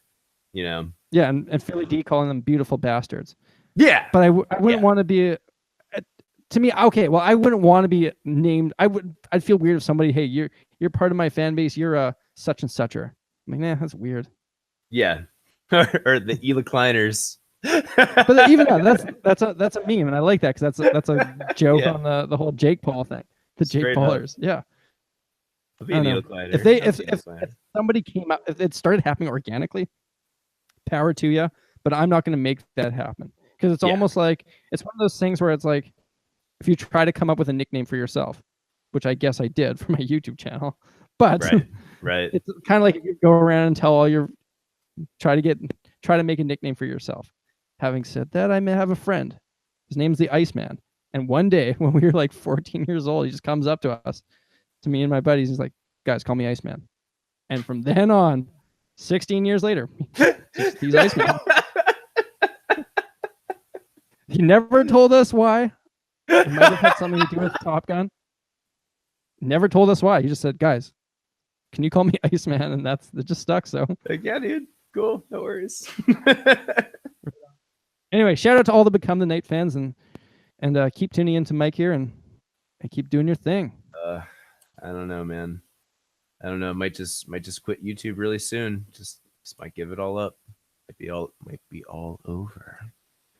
you know. Yeah, and Philly D calling them beautiful bastards. Yeah, but I wouldn't want to be. To me, okay, well, I wouldn't want to be named. I'd feel weird if somebody, hey, you're part of my fan base. You're a such and sucher. I'm like, nah, that's weird. Yeah, or the Ela Kleiners. But even that's a meme, and I like that because that's a joke on the whole Jake Paul thing. The Jake Paulers, yeah. If somebody came out, if it started happening organically, power to you. But I'm not going to make that happen because it's almost like it's one of those things where it's like if you try to come up with a nickname for yourself, which I guess I did for my YouTube channel, but right, it's kind of like if you go around and tell all your try to make a nickname for yourself. Having said that, I may have a friend. His name's the Iceman. And one day when we were like 14 years old, he just comes up to us, to me and my buddies. He's like, guys, call me Iceman. And from then on, 16 years later, he's Iceman. He never told us why. It might have had something to do with Top Gun. Never told us why. He just said, guys, can you call me Iceman? And it just stuck. So yeah, dude. Cool. No worries. Anyway, shout out to all the Become the Night fans and keep tuning into Mike here and keep doing your thing. I don't know, man. I don't know. Might just quit YouTube really soon. Just might give it all up. Might be all over.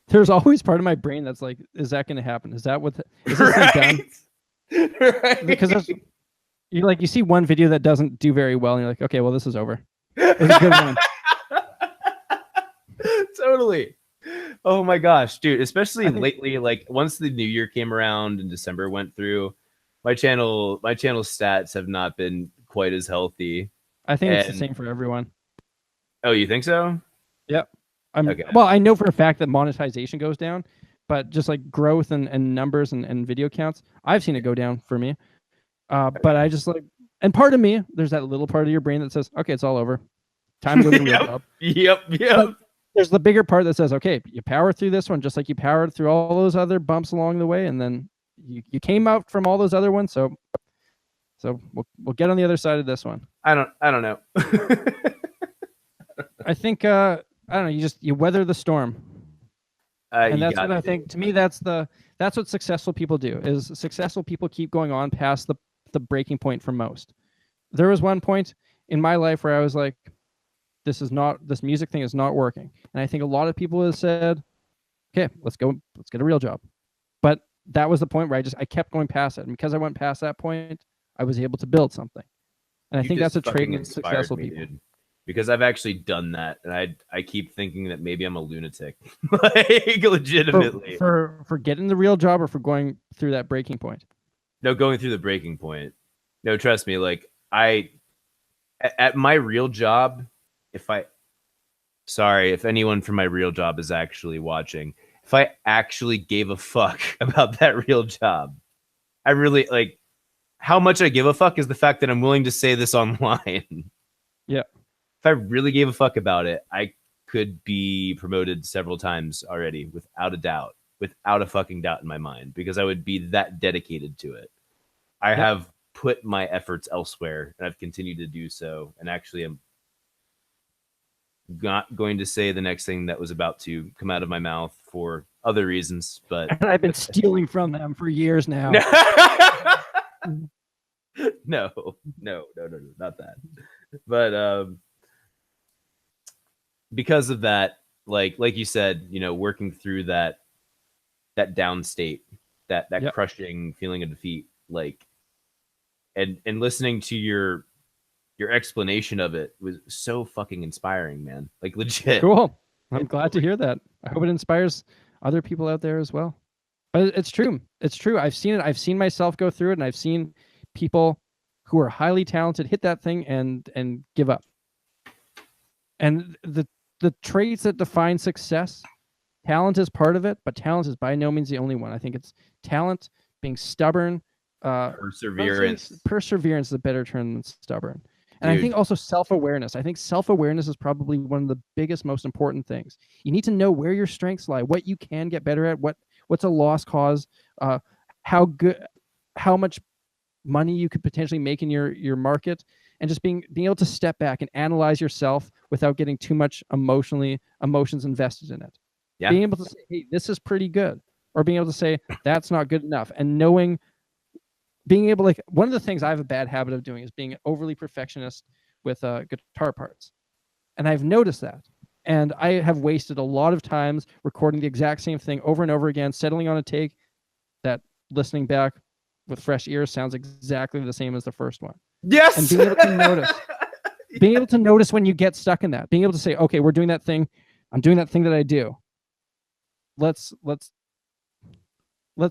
There's always part of my brain that's like, is that going to happen? Is that what? Is this thing done? Right. Because you see one video that doesn't do very well, and you're like, okay, well, this is over. It was a good one. Totally. Oh my gosh, dude! Especially lately, like once the new year came around and December went through, my channel stats have not been quite as healthy. I think it's the same for everyone. Oh, you think so? Yep. Okay. Well, I know for a fact that monetization goes down, but just like growth and numbers and video counts, I've seen it go down for me. But I just like, and part of me, there's that little part of your brain that says, okay, it's all over. Time to go to the real job. Yep. But there's the bigger part that says, okay, you power through this one just like you powered through all those other bumps along the way, and then you came out from all those other ones. So we'll get on the other side of this one. I don't know. I think I don't know. You weather the storm, and that's what I think. To me, that's what successful people do. Is successful people keep going on past the breaking point for most. There was one point in my life where I was like, this music thing is not working. And I think a lot of people have said, okay, let's get a real job. But that was the point where I kept going past it. And because I went past that point, I was able to build something. And I think that's a trait in successful people. Dude. Because I've actually done that. And I keep thinking that maybe I'm a lunatic. Like legitimately. For getting the real job or for going through that breaking point? No, going through the breaking point. No, trust me, like at my real job, if anyone from my real job is actually watching, if I actually gave a fuck about that real job, I really like how much I give a fuck is the fact that I'm willing to say this online. Yeah. If I really gave a fuck about it, I could be promoted several times already without a fucking doubt in my mind, because I would be that dedicated to it. I have put my efforts elsewhere and I've continued to do so. And actually I'm not going to say the next thing that was about to come out of my mouth for other reasons, but and I've been stealing from them for years now. No, not that. But because of that, like you said, working through that down state, that crushing feeling of defeat, like, and listening to your explanation of it was so fucking inspiring, man. Like legit. Cool. I'm glad to hear that. I hope it inspires other people out there as well. But it's true. It's true. I've seen it. I've seen myself go through it, and I've seen people who are highly talented hit that thing and give up. And the traits that define success, talent is part of it, but talent is by no means the only one. I think it's talent, being stubborn, Perseverance. Perseverance is a better term than stubborn. And Dude. I think also self-awareness. I think self-awareness is probably one of the biggest, most important things. You need to know where your strengths lie, what you can get better at, what's a lost cause, how much money you could potentially make in your market, and just being able to step back and analyze yourself without getting too much emotions invested in it. Yeah. Being able to say, hey, this is pretty good, or being able to say that's not good enough, and being able, like, one of the things I have a bad habit of doing is being overly perfectionist with guitar parts. And I've noticed that. And I have wasted a lot of times recording the exact same thing over and over again, settling on a take that, listening back with fresh ears, sounds exactly the same as the first one. Yes. And being able to notice, being able to notice when you get stuck in that, being able to say, okay, we're doing that thing. I'm doing that thing that I do. Let's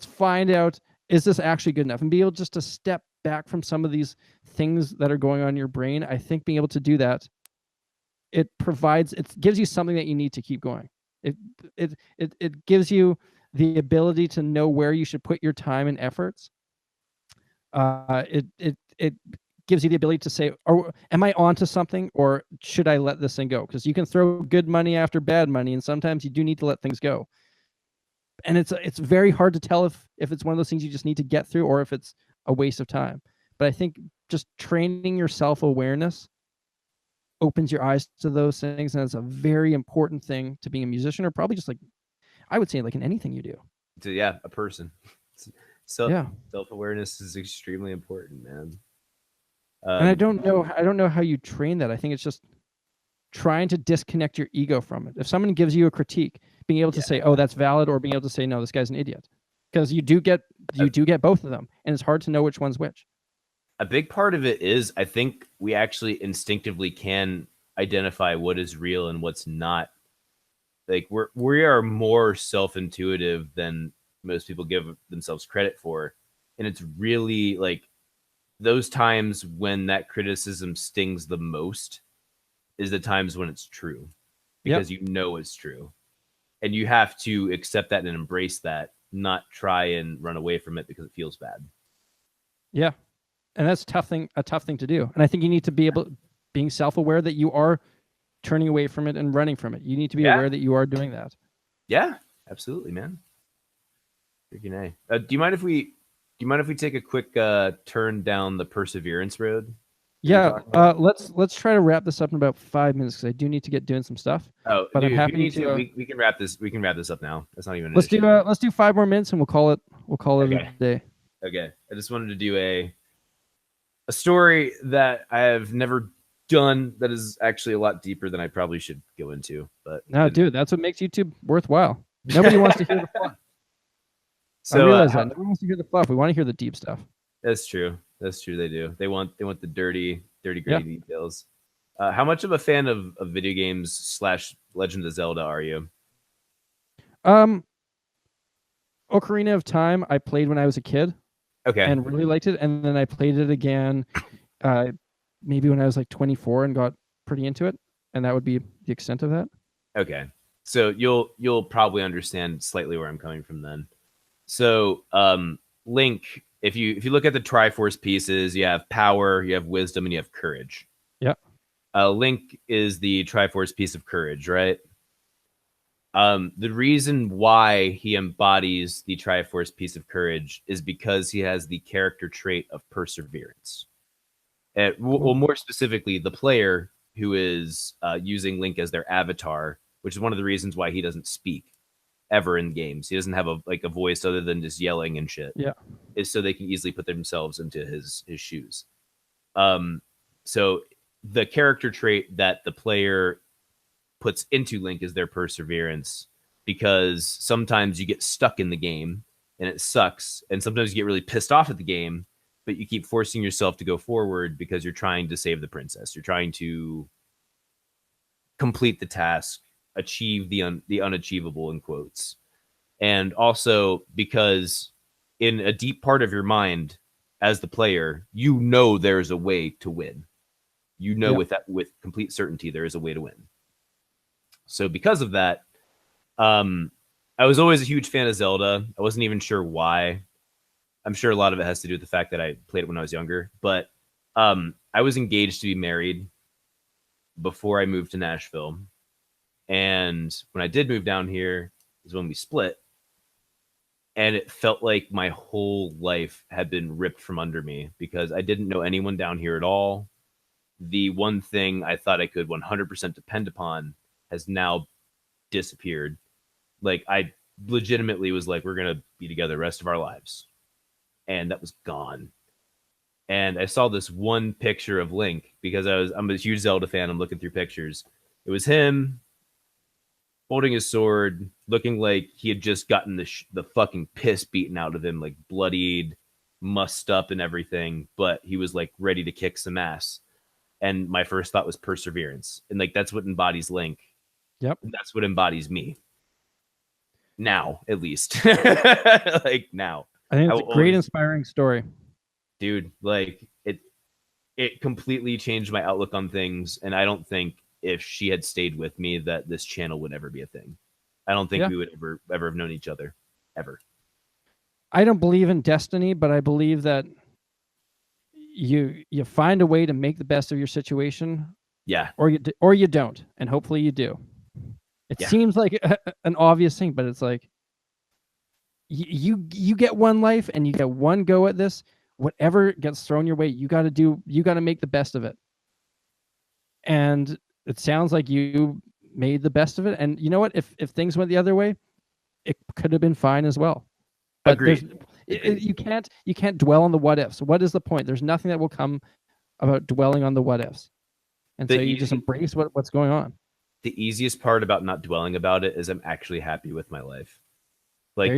find out, is this actually good enough? And be able just to step back from some of these things that are going on in your brain. I think being able to do that, it gives you something that you need to keep going. It gives you the ability to know where you should put your time and efforts. It gives you the ability to say, am I onto something, or should I let this thing go? Because you can throw good money after bad money, and sometimes you do need to let things go. And it's very hard to tell if it's one of those things you just need to get through, or if it's a waste of time. But I think just training your self-awareness opens your eyes to those things, and it's a very important thing to being a musician, or probably just, like, I would say, like, in anything you do. So yeah, a person. Self-awareness is extremely important, man. And I don't know how you train that. I think it's just trying to disconnect your ego from it. If someone gives you a critique, being able to say, oh, that's valid, or being able to say, no, this guy's an idiot. Because you do get both of them, and it's hard to know which one's which. A big part of it is, I think we actually instinctively can identify what is real and what's not. Like, we are more self-intuitive than most people give themselves credit for. And it's really, like, those times when that criticism stings the most is the times when it's true, because you know it's true. And you have to accept that and embrace that, not try and run away from it because it feels bad. Yeah. And that's a tough thing to do. And I think you need to be being self-aware that you are turning away from it and running from it. You need to be aware that you are doing that. Yeah, absolutely, man. Freaking A. Do you mind if we take a quick turn down the perseverance road? Yeah, let's try to wrap this up in about 5 minutes, because I do need to get doing some stuff. Oh, but dude, I'm happy to. We can wrap this. We can wrap this up now. That's not even. Let's do 5 more minutes, and we'll call it a day. Okay. I just wanted to do a story that I have never done that is actually a lot deeper than I probably should go into. But no, dude, that's what makes YouTube worthwhile. Nobody wants to hear the fluff. So I realize that nobody wants to hear the fluff. We want to hear the deep stuff. That's true. They do. They want the dirty gritty details. How much of a fan of video games / Legend of Zelda are you? Ocarina of Time, I played when I was a kid. Okay. And really liked it. And then I played it again maybe when I was like 24 and got pretty into it. And that would be the extent of that. Okay. So you'll probably understand slightly where I'm coming from then. So Link, if you look at the Triforce pieces, you have power, you have wisdom, and you have courage. Yeah. Link is the Triforce piece of courage, right? The reason why he embodies the Triforce piece of courage is because he has the character trait of perseverance. Well, more specifically, the player who is using Link as their avatar, which is one of the reasons why he doesn't speak ever in games. He doesn't have a voice other than just yelling and shit. Yeah. Is so they can easily put themselves into his shoes. So the character trait that the player puts into Link is their perseverance, because sometimes you get stuck in the game and it sucks, and sometimes you get really pissed off at the game, but you keep forcing yourself to go forward because you're trying to save the princess. You're trying to complete the task, achieve the unachievable, in quotes. And also because in a deep part of your mind as the player, you know there's a way to win. You know with complete certainty there is a way to win. So because of that, I was always a huge fan of Zelda. I wasn't even sure why. I'm sure a lot of it has to do with the fact that I played it when I was younger. But I was engaged to be married before I moved to Nashville. And when I did move down here is when we split. And it felt like my whole life had been ripped from under me because I didn't know anyone down here at all. The one thing I thought I could 100% depend upon has now disappeared. Like, I legitimately was like, we're going to be together the rest of our lives. And that was gone. And I saw this one picture of Link because I'm a huge Zelda fan. I'm looking through pictures. It was him holding his sword, looking like he had just gotten the fucking piss beaten out of him, like bloodied, mussed up and everything. But he was like ready to kick some ass. And my first thought was perseverance. And like, that's what embodies Link. Yep. And that's what embodies me. Now, at least. Like, now. I think it's a great, inspiring story. Dude, like, it completely changed my outlook on things. And I don't think if she had stayed with me that this channel would ever be a thing. I don't think we would ever have known each other. Ever. I don't believe in destiny, but I believe that you find a way to make the best of your situation. Yeah. Or you don't. And hopefully you do. It seems like an obvious thing, but it's like you get one life and you get one go at this. Whatever gets thrown your way, you got to make the best of it. And it sounds like you made the best of it. And you know what? If things went the other way, it could have been fine as well. But agreed. You can't dwell on the what ifs. What is the point? There's nothing that will come about dwelling on the what ifs. And so you just embrace what's going on. The easiest part about not dwelling about it is I'm actually happy with my life. Like,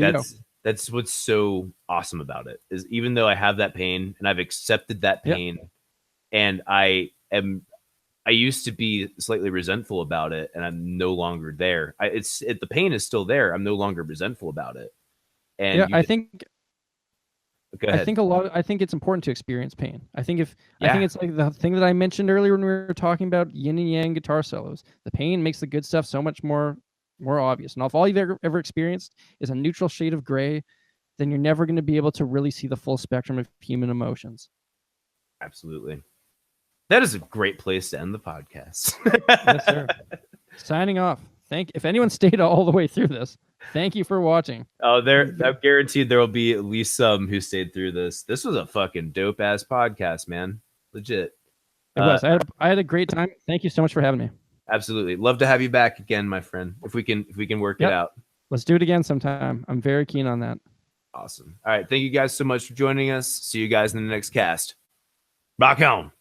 that's what's so awesome about it, is even though I have that pain and I've accepted that pain, and I used to be slightly resentful about it, and I'm no longer there. The pain is still there. I'm no longer resentful about it. And I think it's important to experience pain. I think it's like the thing that I mentioned earlier when we were talking about yin and yang guitar solos. The pain makes the good stuff so much more obvious. And if all you've ever experienced is a neutral shade of gray, then you're never going to be able to really see the full spectrum of human emotions. Absolutely. That is a great place to end the podcast. Yes, sir. Signing off. If anyone stayed all the way through this, thank you for watching. Oh, I'm guaranteed there will be at least some who stayed through this. This was a fucking dope ass podcast, man. Legit. It was. I had a great time. Thank you so much for having me. Absolutely. Love to have you back again, my friend. If we can work it out. Let's do it again sometime. I'm very keen on that. Awesome. All right. Thank you guys so much for joining us. See you guys in the next cast. Rock on.